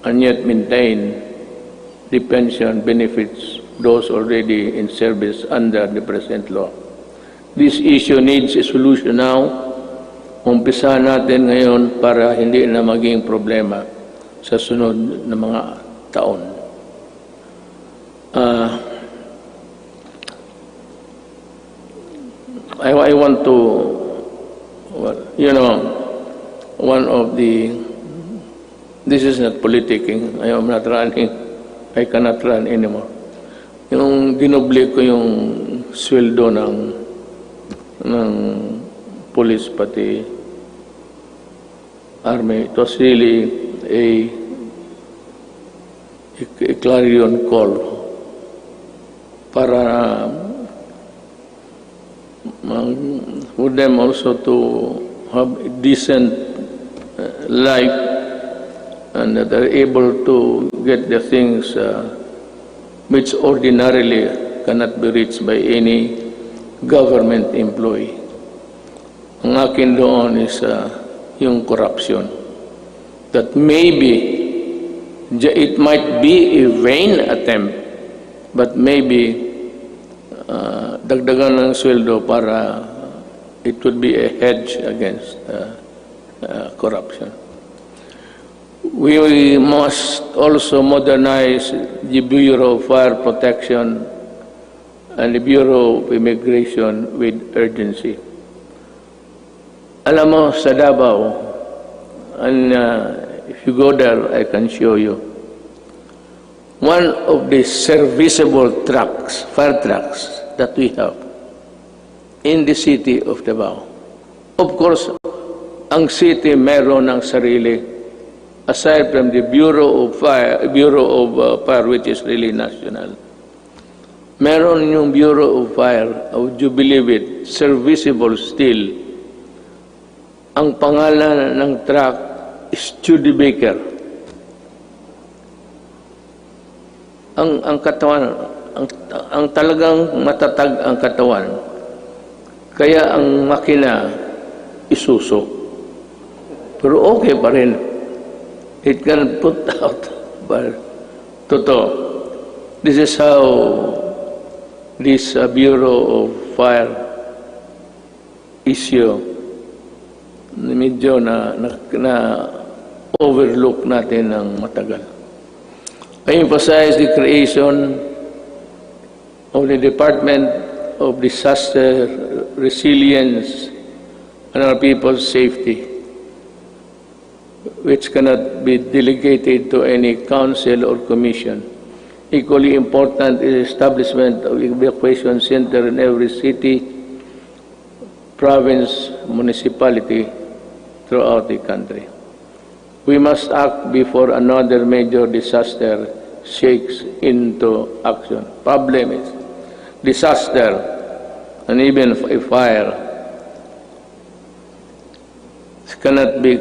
and yet maintain the pension benefits those already in service under the present law. This issue needs a solution now. Umpisa natin ngayon para hindi na maging problema sa sunod na mga taon. I want to, one of the, this is not politicking, I am not running, I cannot run anymore. Yung dinoble ko yung sweldo ng police pati army, it was really a clarion call para for them also to have a decent life and that they're able to get the things which ordinarily cannot be reached by any government employee. Ang akin doon is yung corruption. That maybe it might be a vain attempt, but maybe dagdagan ng sweldo para it would be a hedge against corruption. We must also modernize the Bureau of Fire Protection and the Bureau of Immigration with urgency. Alam mo, sa Davao, and if you go there, I can show you. One of the serviceable trucks, fire trucks, that we have in the city of Davao. Of course, ang city meron ng sarili aside from the Bureau of Fire, which is really national. Meron yung Bureau of Fire, would you believe it, serviceable still. Ang pangalan ng truck is Studebaker. Ang katawan, ang talagang matatag ang katawan. Kaya ang makina isuso. Pero okay pa rin. It can put out. But totoo. This is how this Bureau of Fire issue medyo na overlook natin ng matagal. I emphasize the creation of the Department of Disaster Resilience and our people's safety, which cannot be delegated to any council or commission. Equally important is establishment of evacuation center in every city, province, municipality throughout the country. We must act before another major disaster shakes into action. Problem is disaster and even a fire. This cannot be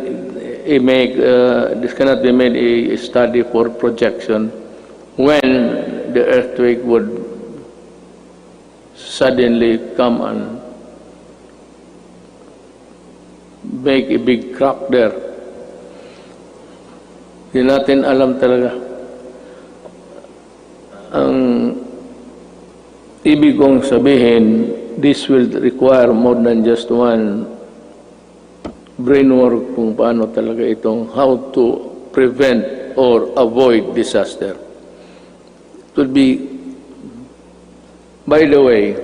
made a study for projection when the earthquake would suddenly come and make a big crack there. Hindi natin alam talaga. Ang ibig kong sabihin, this will require more than just one brainwork kung paano talaga itong how to prevent or avoid disaster. It would be, by the way,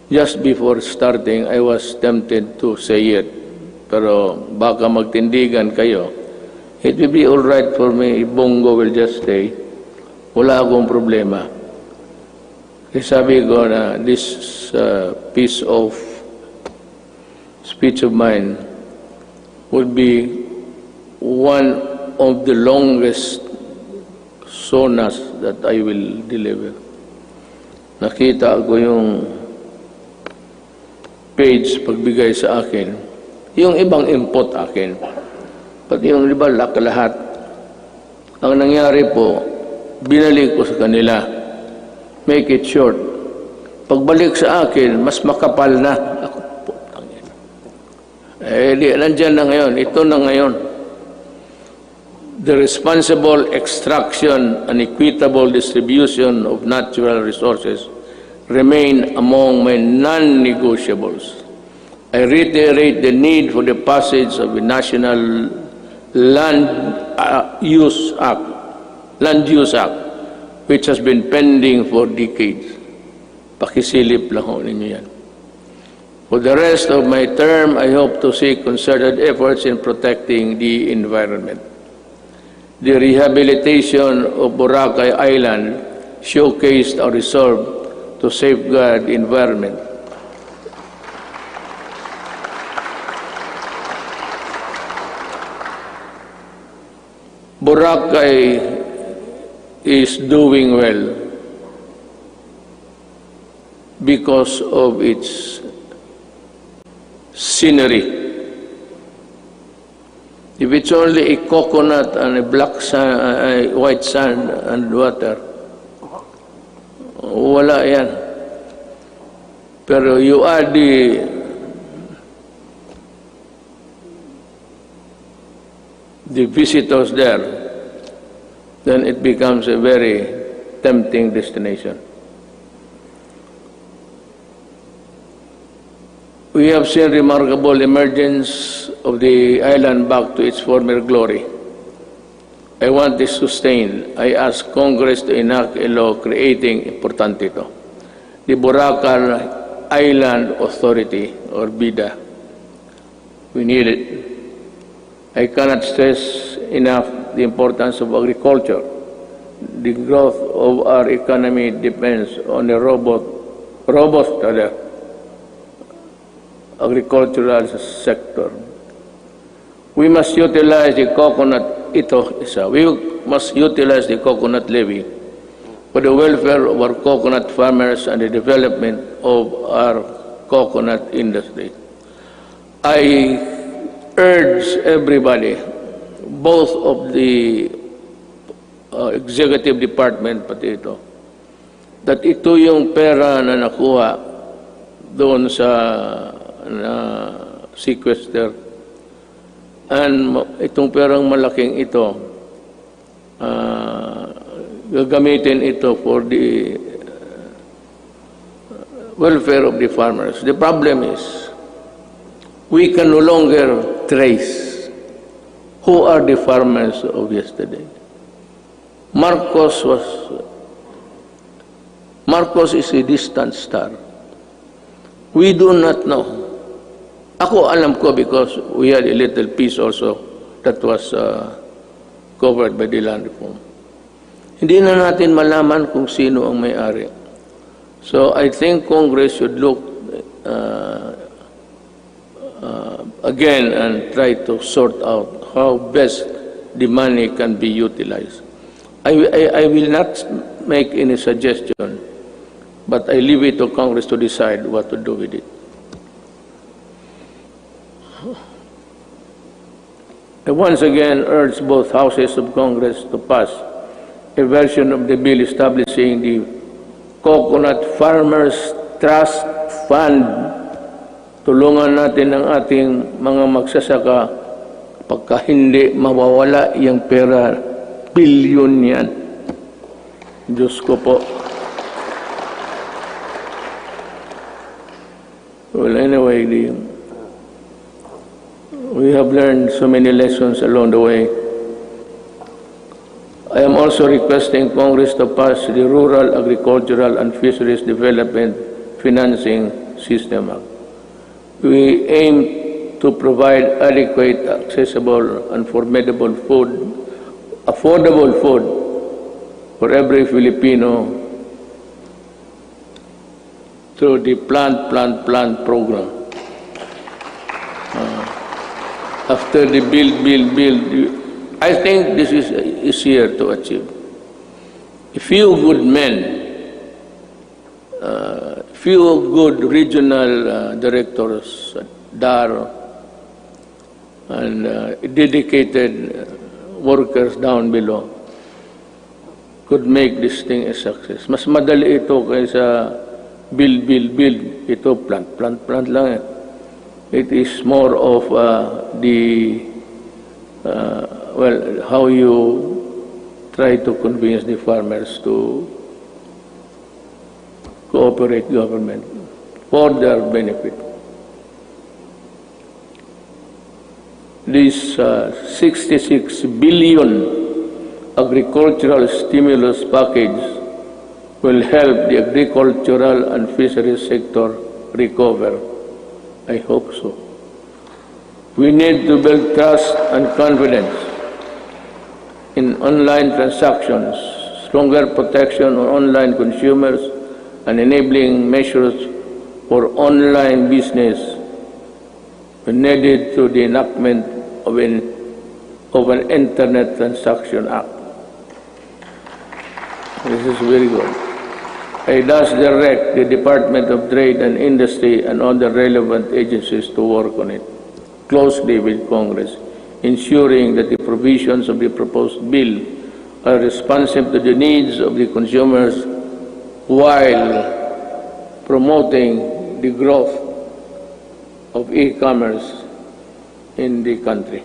just before starting, I was tempted to say it, pero baka magtindigan kayo. It will be all right for me if Bongo will just stay. Wala akong problema. Kasi sabi ko na this piece of speech of mine would be one of the longest SONAs that I will deliver. Nakita ko yung page pagbigay sa akin. Yung ibang input akin. Pati yung iba lahat. Ang nangyari po, binalik ko sa kanila. Make it short. Pagbalik sa akin, mas makapal na. Ako, putang ina. Nandyan na ngayon. Ito na ngayon. The responsible extraction and equitable distribution of natural resources remain among my non-negotiables. I reiterate the need for the passage of the National Land Use Act, which has been pending for decades. Pakisilip lang ho ninyo yan. For the rest of my term, I hope to see concerted efforts in protecting the environment. The rehabilitation of Boracay Island showcased our resolve to safeguard the environment. Boracay is doing well because of its scenery. If it's only a coconut and a black sand, white sand and water, wala yan. Pero you add the visitors there, then it becomes a very tempting destination. We have seen remarkable emergence of the island back to its former glory. I want this sustained. I ask Congress to enact a law creating, importante ito, the Boracay Island Authority, or BIDA. We need it. I cannot stress enough the importance of agriculture. The growth of our economy depends on a robust agricultural sector. We must utilize the coconut, we must utilize the coconut levy for the welfare of our coconut farmers and the development of our coconut industry. I urge everybody, both of the executive department, pati ito, that ito yung pera na nakuha doon sa sequester. And itong perang malaking ito, gagamitin ito for the welfare of the farmers. The problem is, we can no longer trace who are the farmers of yesterday. Marcos is a distant star. We do not know. Ako alam ko because we had a little piece also that was covered by the land reform. Hindi na natin malaman kung sino ang may-ari. So I think Congress should look again and try to sort out how best the money can be utilized. I will not make any suggestion, but I leave it to Congress to decide what to do with it. I once again urge both houses of Congress to pass a version of the bill establishing the Coconut Farmers Trust Fund. Tulungan natin ang ating mga magsasaka pagka hindi mawawala yung pera, bilyon yan. Diyos ko po. Well, anyway, we have learned so many lessons along the way. I am also requesting Congress to pass the Rural, Agricultural and Fisheries Development Financing System Act. We aim to provide adequate, accessible and affordable food for every Filipino through the Plant program. After the build, I think this is easier to achieve. A few good men, few good regional directors, DAR, and dedicated workers down below could make this thing a success. Mas madali ito kaysa build. Ito plant lang. It is more of how you try to convince the farmers to cooperate government for their benefit. This 66 billion agricultural stimulus package will help the agricultural and fisheries sector recover. I hope so. We need to build trust and confidence in online transactions, stronger protection on online consumers, and enabling measures for online business needed through the enactment of an Internet Transaction Act. This is very good. I thus direct the Department of Trade and Industry and other relevant agencies to work on it closely with Congress, ensuring that the provisions of the proposed bill are responsive to the needs of the consumers while promoting the growth of e-commerce in the country.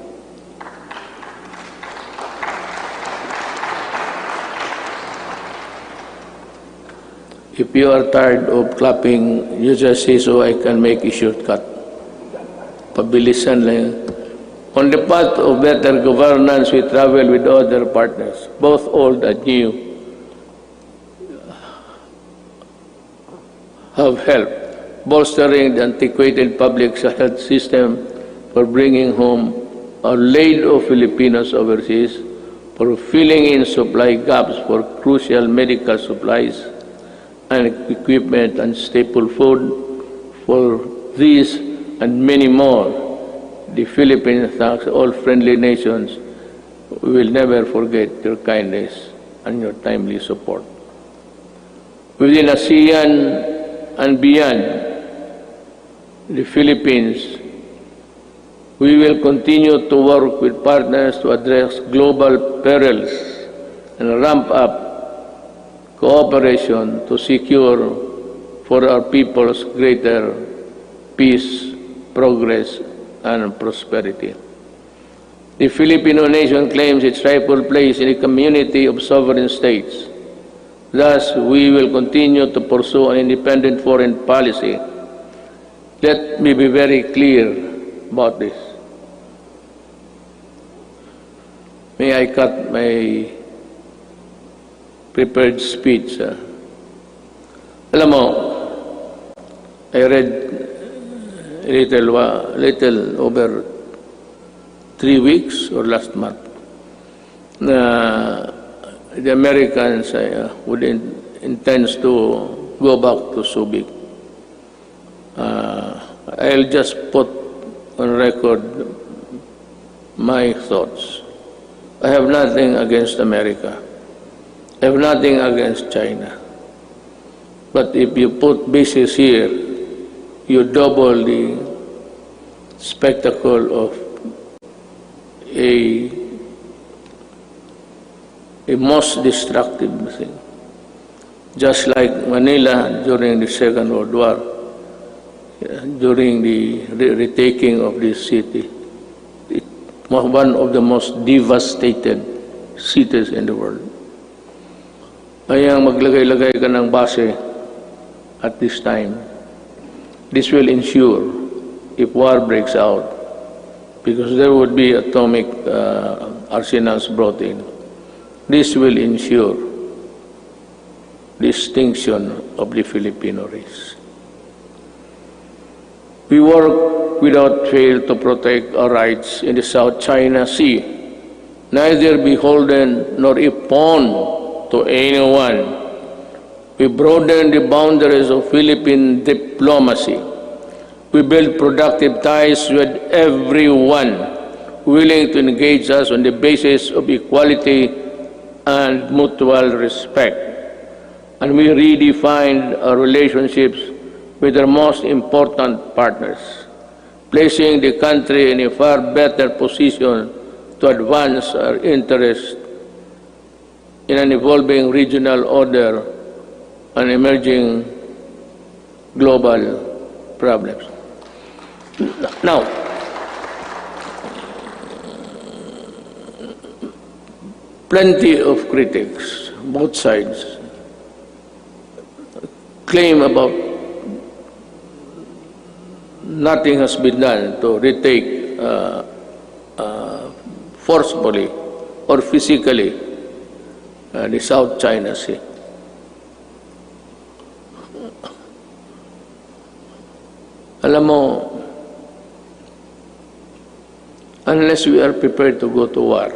If you are tired of clapping, you just say so I can make a shortcut. Pabilisan lang. On the path of better governance, we travel with other partners, both old and new, have helped bolstering the antiquated public health system, for bringing home a load of Filipinos overseas, for filling in supply gaps for crucial medical supplies and equipment and staple food. For these and many more, the Philippines thanks all friendly nations. We will never forget your kindness and your timely support. Within ASEAN and beyond the Philippines, we will continue to work with partners to address global perils and ramp up cooperation to secure for our peoples greater peace, progress, and prosperity. The Filipino nation claims its rightful place in a community of sovereign states. Thus, we will continue to pursue an independent foreign policy. Let me be very clear about this. May I cut my prepared speech? Alam mo, I read little over 3 weeks or last month na the Americans would intends to go back to Subic. I'll just put on record my thoughts. I have nothing against America. I have nothing against China. But if you put bases here, you double the spectacle of a most destructive thing. Just like Manila during the Second World War, during the retaking of this city, it was one of the most devastated cities in the world. Kaya maglagay-lagay ka ng base at this time. This will ensure if war breaks out, because there would be atomic arsenals brought in. This will ensure the extinction of the Filipino race. We work without fail to protect our rights in the South China Sea, neither beholden nor a pawn to anyone. We broaden the boundaries of Philippine diplomacy. We build productive ties with everyone willing to engage us on the basis of equality and mutual respect. And we redefined our relationships with our most important partners, placing the country in a far better position to advance our interests in an evolving regional order and emerging global problems. Now, plenty of critics, both sides, claim about nothing has been done to retake forcefully or physically the South China Sea. Alam mo, unless we are prepared to go to war,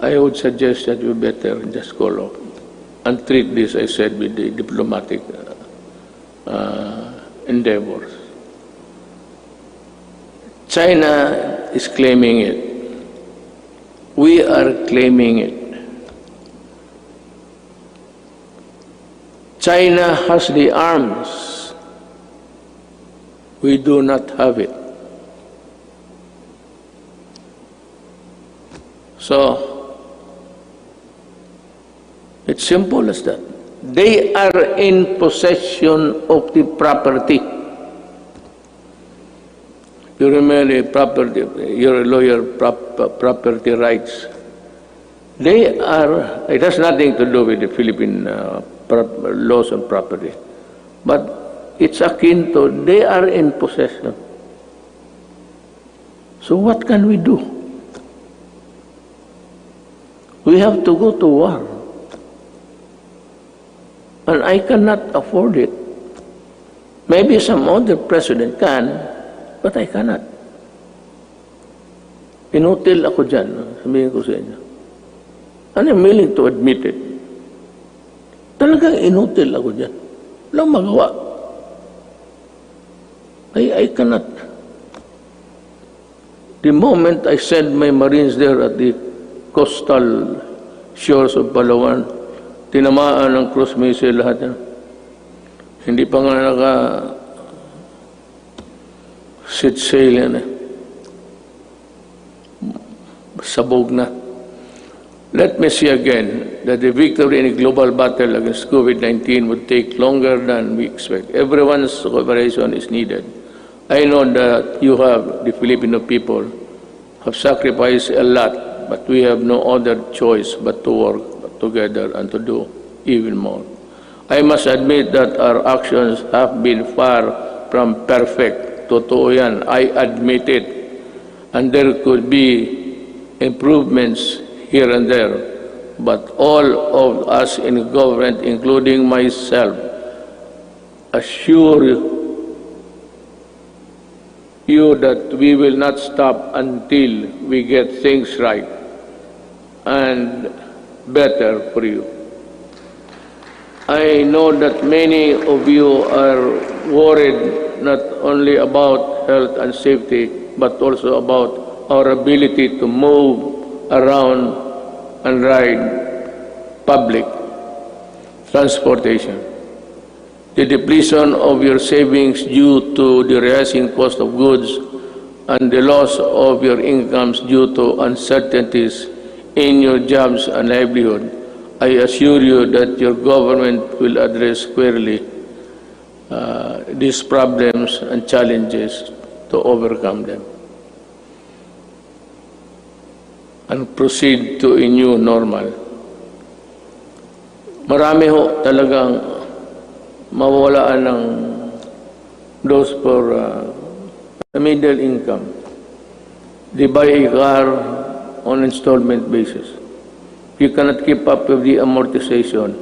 I would suggest that we better just call off and treat this, I said, with the diplomatic endeavors. China is claiming it. We are claiming it. China has the arms. We do not have it. So, it's simple as that. They are in possession of the property. You remember property, you're a lawyer, property rights. They are, it has nothing to do with the Philippine laws on property. But it's akin to, they are in possession. So what can we do? We have to go to war. And I cannot afford it. Maybe some other president can, but I cannot. Inutil ako dyan, sabihin ko sa inyo. And I'm willing to admit it. Talagang inutil ako dyan. Walang magawa. I cannot. The moment I send my Marines there at the coastal shores of Palawan, tinamaan ng cruise missile lahat yan. Hindi pa nga set sail yan eh. Sabog na. Let me say again that the victory in a global battle against COVID-19 would take longer than we expect. Everyone's cooperation is needed. I know that you have, the Filipino people, have sacrificed a lot, but we have no other choice but to work together and to do even more. I must admit that our actions have been far from perfect. Totoo yan. I admit it. And there could be improvements here and there. But all of us in government, including myself, assure you that we will not stop until we get things right and better for you. I know that many of you are worried not only about health and safety, but also about our ability to move around and ride public transportation. The depletion of your savings due to the rising cost of goods and the loss of your incomes due to uncertainties in your jobs and livelihood, I assure you that your government will address squarely these problems and challenges to overcome them and proceed to a new normal. Marami ho talagang mawawalaan ng those for the middle income. They buy a car on installment basis. If you cannot keep up with the amortization,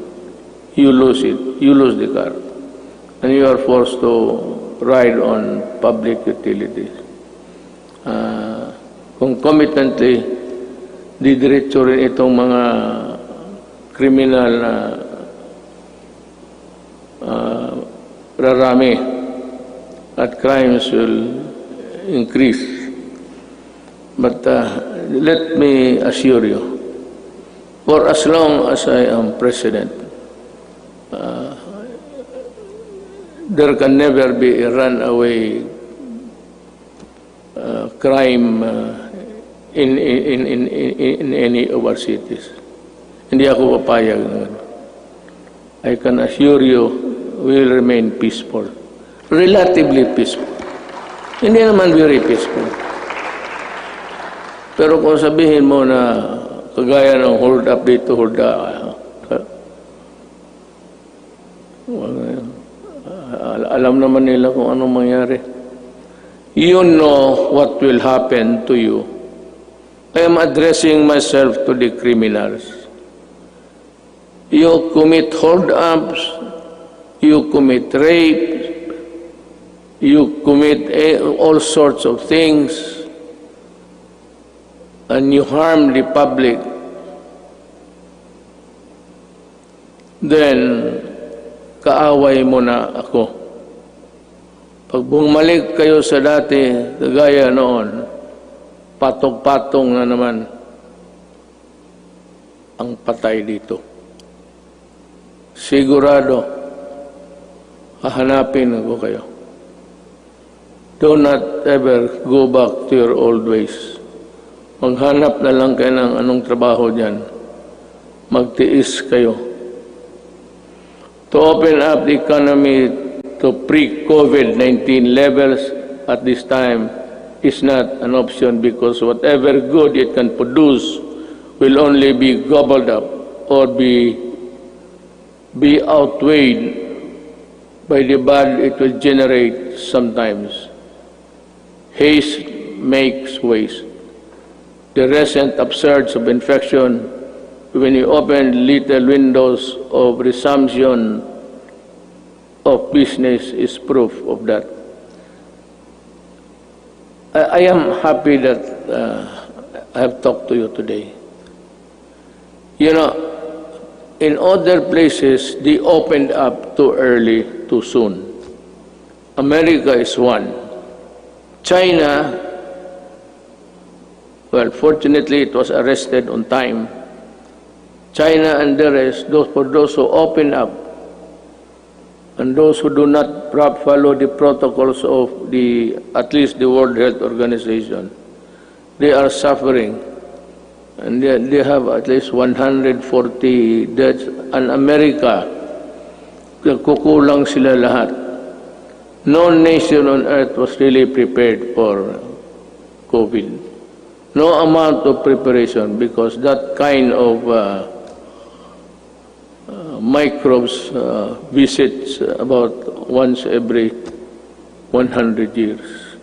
you lose it. You lose the car. And you are forced to ride on public utilities. Concomitantly, didiretso rin itong mga kriminal na rarami at crimes will increase. But let me assure you, for as long as I am president, there can never be a runaway crime in any of our cities. Hindi ako papayag na ganun. I can assure you, we will remain peaceful. Relatively peaceful. Hindi naman very peaceful. Pero kung sabihin mo na kagaya ng hold up dito, hold up, alam naman nila kung anong mangyari. You know what will happen to you. I am addressing myself to the criminals. You commit hold-ups, you commit rape, you commit all sorts of things, and you harm the public, then kaaway mo na ako. Pag bumalik kayo sa dati, kagaya noon, patong-patong na naman ang patay dito. Sigurado, hahanapin ko kayo. Do not ever go back to your old ways. Maghanap na lang kayo ng anong trabaho dyan. Magtiis kayo. To open up the economy to pre-COVID-19 levels at this time is not an option because whatever good it can produce will only be gobbled up or be outweighed by the bad it will generate sometimes. Haste makes waste. The recent upsurge of infection, when you open little windows of resumption of business, is proof of that. I am happy that I have talked to you today. You know, in other places, they opened up too early, too soon. America is one. China Well, fortunately, it was arrested on time. China and the rest, for those who open up and those who do not follow the protocols of at least the World Health Organization, they are suffering. And they have at least 140 deaths. And America, kukulang sila lahat. No nation on earth was really prepared for COVID. No amount of preparation, because that kind of microbes visits about once every 100 years.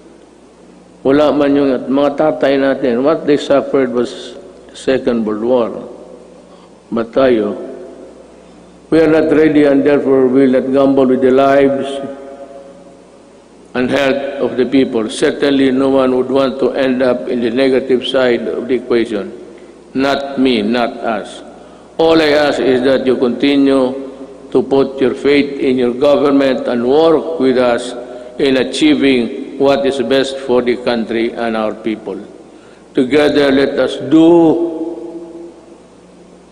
Wala man yung mga tatay natin, what they suffered was Second World War. But tayo, we are not ready, and therefore we will not gamble with the lives and health of the people. Certainly no one would want to end up in the negative side of the equation. Not me, not us. All I ask is that you continue to put your faith in your government and work with us in achieving what is best for the country and our people. Together, let us do,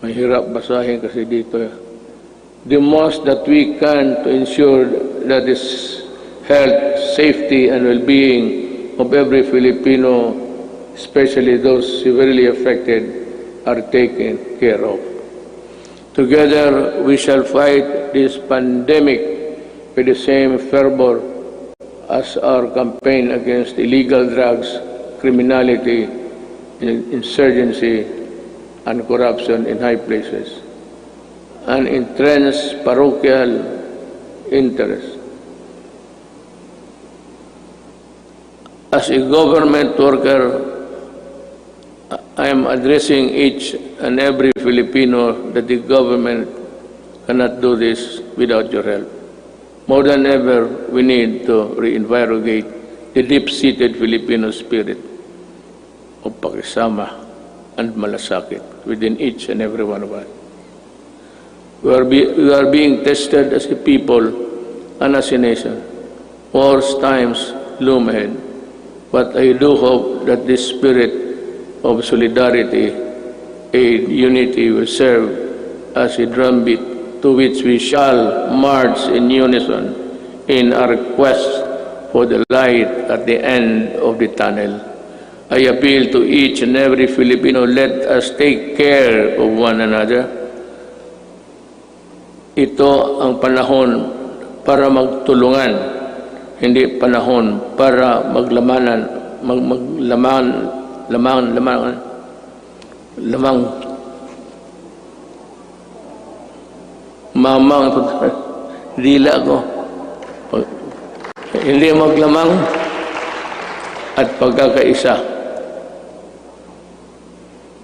mahirap basahin kasi dito, the most that we can to ensure that this health, safety, and well-being of every Filipino, especially those severely affected, are taken care of. Together, we shall fight this pandemic with the same fervor as our campaign against illegal drugs, criminality, insurgency, and corruption in high places, and entrenched parochial interests. As a government worker, I am addressing each and every Filipino that the government cannot do this without your help. More than ever, we need to reinvigorate the deep-seated Filipino spirit of pakisama and malasakit within each and every one of us. We are being tested as a people and as a nation. Worse times loom ahead. But I do hope that this spirit of solidarity and unity will serve as a drumbeat to which we shall march in unison in our quest for the light at the end of the tunnel. I appeal to each and every Filipino, let us take care of one another. Ito ang panahon para magtulungan, hindi panahon para mamang dila ko. Hindi maglamang at pagkakaisa.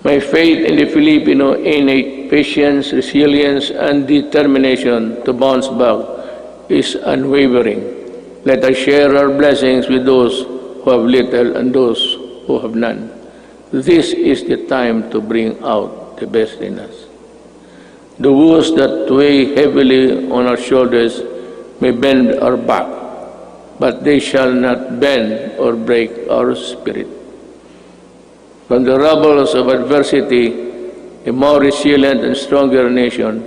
My faith in the Filipino innate patience, resilience, and determination to bounce back is unwavering. Let us share our blessings with those who have little and those who have none. This is the time to bring out the best in us. The woes that weigh heavily on our shoulders may bend our back, but they shall not bend or break our spirit. From the rubbles of adversity, a more resilient and stronger nation,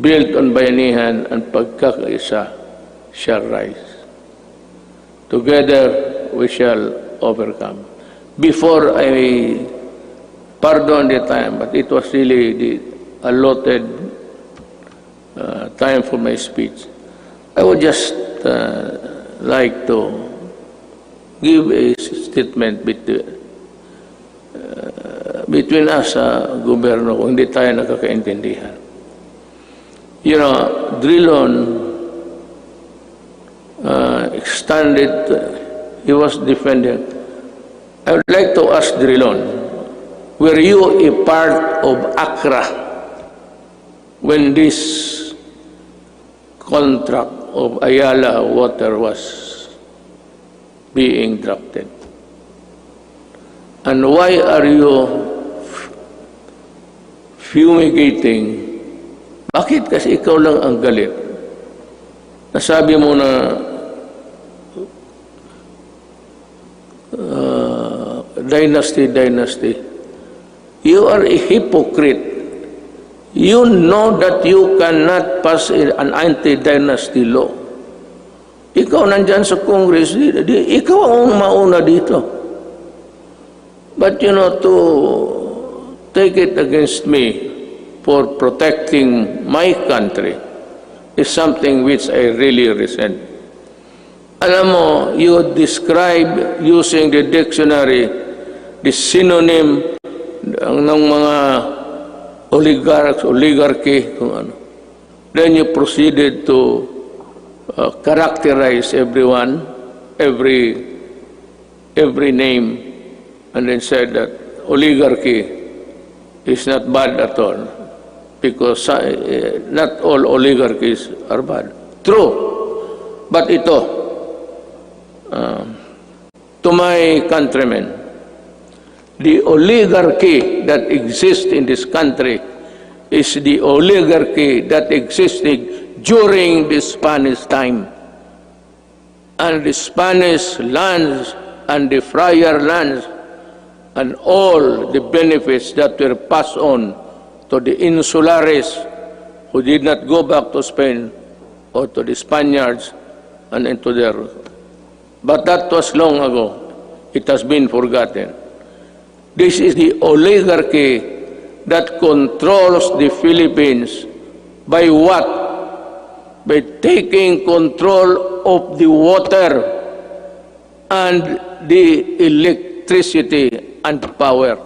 built on bayanihan and pagkakaisa, shall rise. Together, we shall overcome. Before I pardon the time, but it was really the allotted time for my speech, I would just like to give a statement between us sa gobyerno kung hindi tayo nakakaintindihan. You know, Drilon extended, he was defending. I would like to ask Drilon, were you a part of ACRA when this contract of Ayala Water was being drafted? And why are you fumigating? Bakit kasi ikaw lang ang galit? Nasabi mo na dynasty. You are a hypocrite. You know that you cannot pass an anti-dynasty law. Ikaw nandyan sa Congress, ikaw ang mauna dito. But to take it against me for protecting my country is something which I really resent. Alam mo, you describe using the dictionary the synonym ng mga oligarchy, kung ano. Then you proceeded to characterize everyone, every name, and then said that oligarchy is not bad at all, because not all oligarchies are bad. True, but ito, to my countrymen, the oligarchy that exists in this country is the oligarchy that existed during the Spanish time. And the Spanish lands and the friar lands and all the benefits that were passed on to the insulares who did not go back to Spain, or to the Spaniards and into their... But that was long ago. It has been forgotten. This is the oligarchy that controls the Philippines. By what? By taking control of the water and the electricity and power.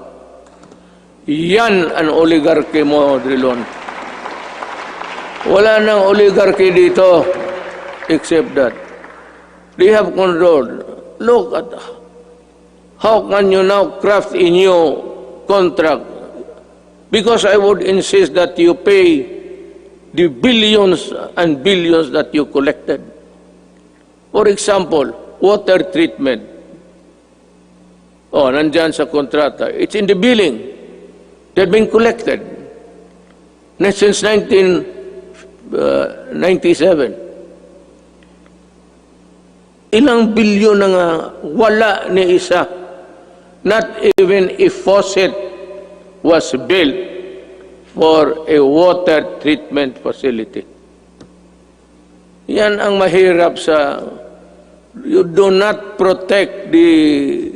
Yan ang oligarchy mo, Drilon. Wala nang oligarchy dito except that they have control. Look at how can you now craft a new contract? Because I would insist that you pay the billions and billions that you collected. For example, water treatment. Oh, nandyan sa kontrata. It's in the billing. They've been collected. Since 1997. Ilang bilyon na nga wala ni isa. Not even a faucet was built for a water treatment facility. Yan ang mahirap sa... You do not protect the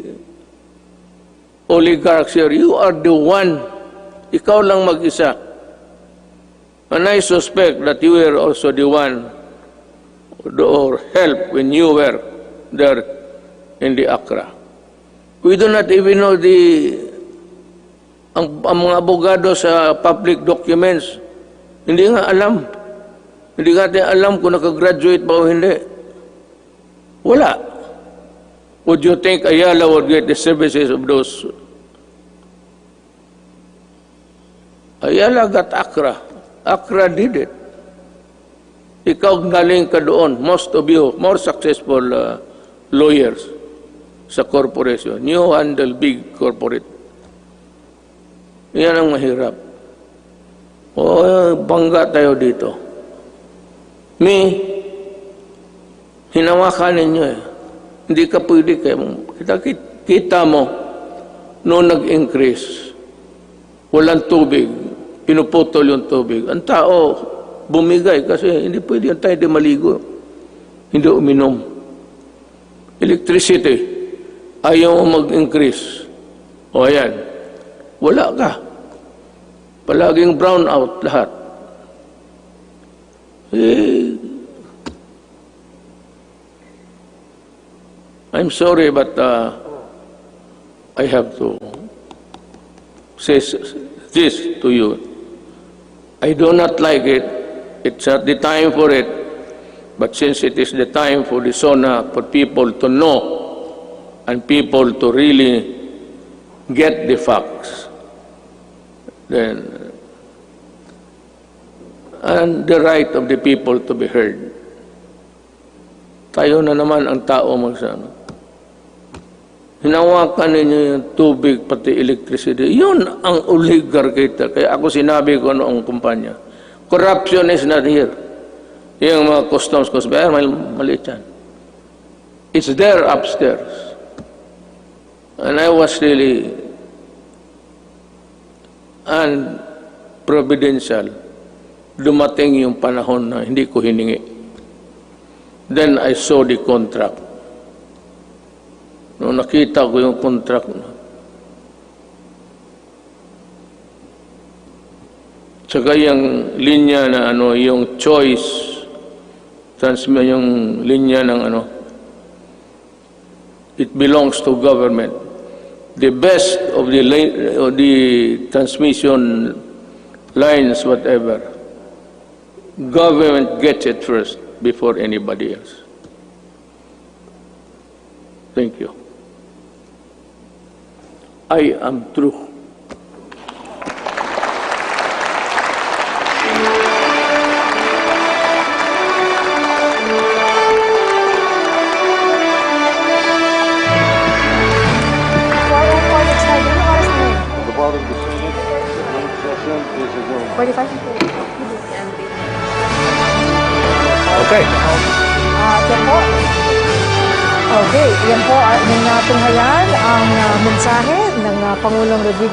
oligarchs here. You are the one. Ikaw lang mag-isa. And I suspect that you were also the one or help when you were there in the Accra. We do not even know ang mga abogado sa public documents. Hindi nga alam. Hindi nga alam kung nakagraduate ba o hindi. Wala. Would you think Ayala would get the services of those? Ayala got Accra. Accra did it. Ikaw galing ka doon. Most of you, more successful lawyers sa corporation. You handle big corporate. Yan ang mahirap. O, bangga tayo dito. Hinawakan ninyo eh. Hindi ka pwede kayo. Kita mo, noong nag-increase, walang tubig, pinuputol yung tubig. Ang tao, bumigay kasi hindi pwede yung tayo di maligo. Hindi uminom. Electricity, ayaw mo mag-increase. O ayan, wala ka. Palaging brown out lahat. I'm sorry, but I have to say this to you. I do not like it. It's not the time for it. But since it is the time for the SONA, for people to know and people to really get the facts, then, and the right of the people to be heard. Tayo na naman ang tao magsano. Hinawakan ninyo yung tubig, pati electricity. Yun ang oligarchy. Kaya ako sinabi ko noong kumpanya, corruption is not here. Yung mga customs, maliit yan. It's there upstairs. And I was really unprovidential. Dumating yung panahon na hindi ko hiningi. Then I saw the contract. Nung nakita ko yung contract na, saka yung linya na ano, yung choice, yung linya ng ano, it belongs to government. The best of the transmission lines, whatever, government gets it first before anybody else. Thank you. I am true. Part of the session is adjourned. 45? Okay. Yan po. Okay, yan po yung tunghayan ang mensahe ng Pangulong Rodrigo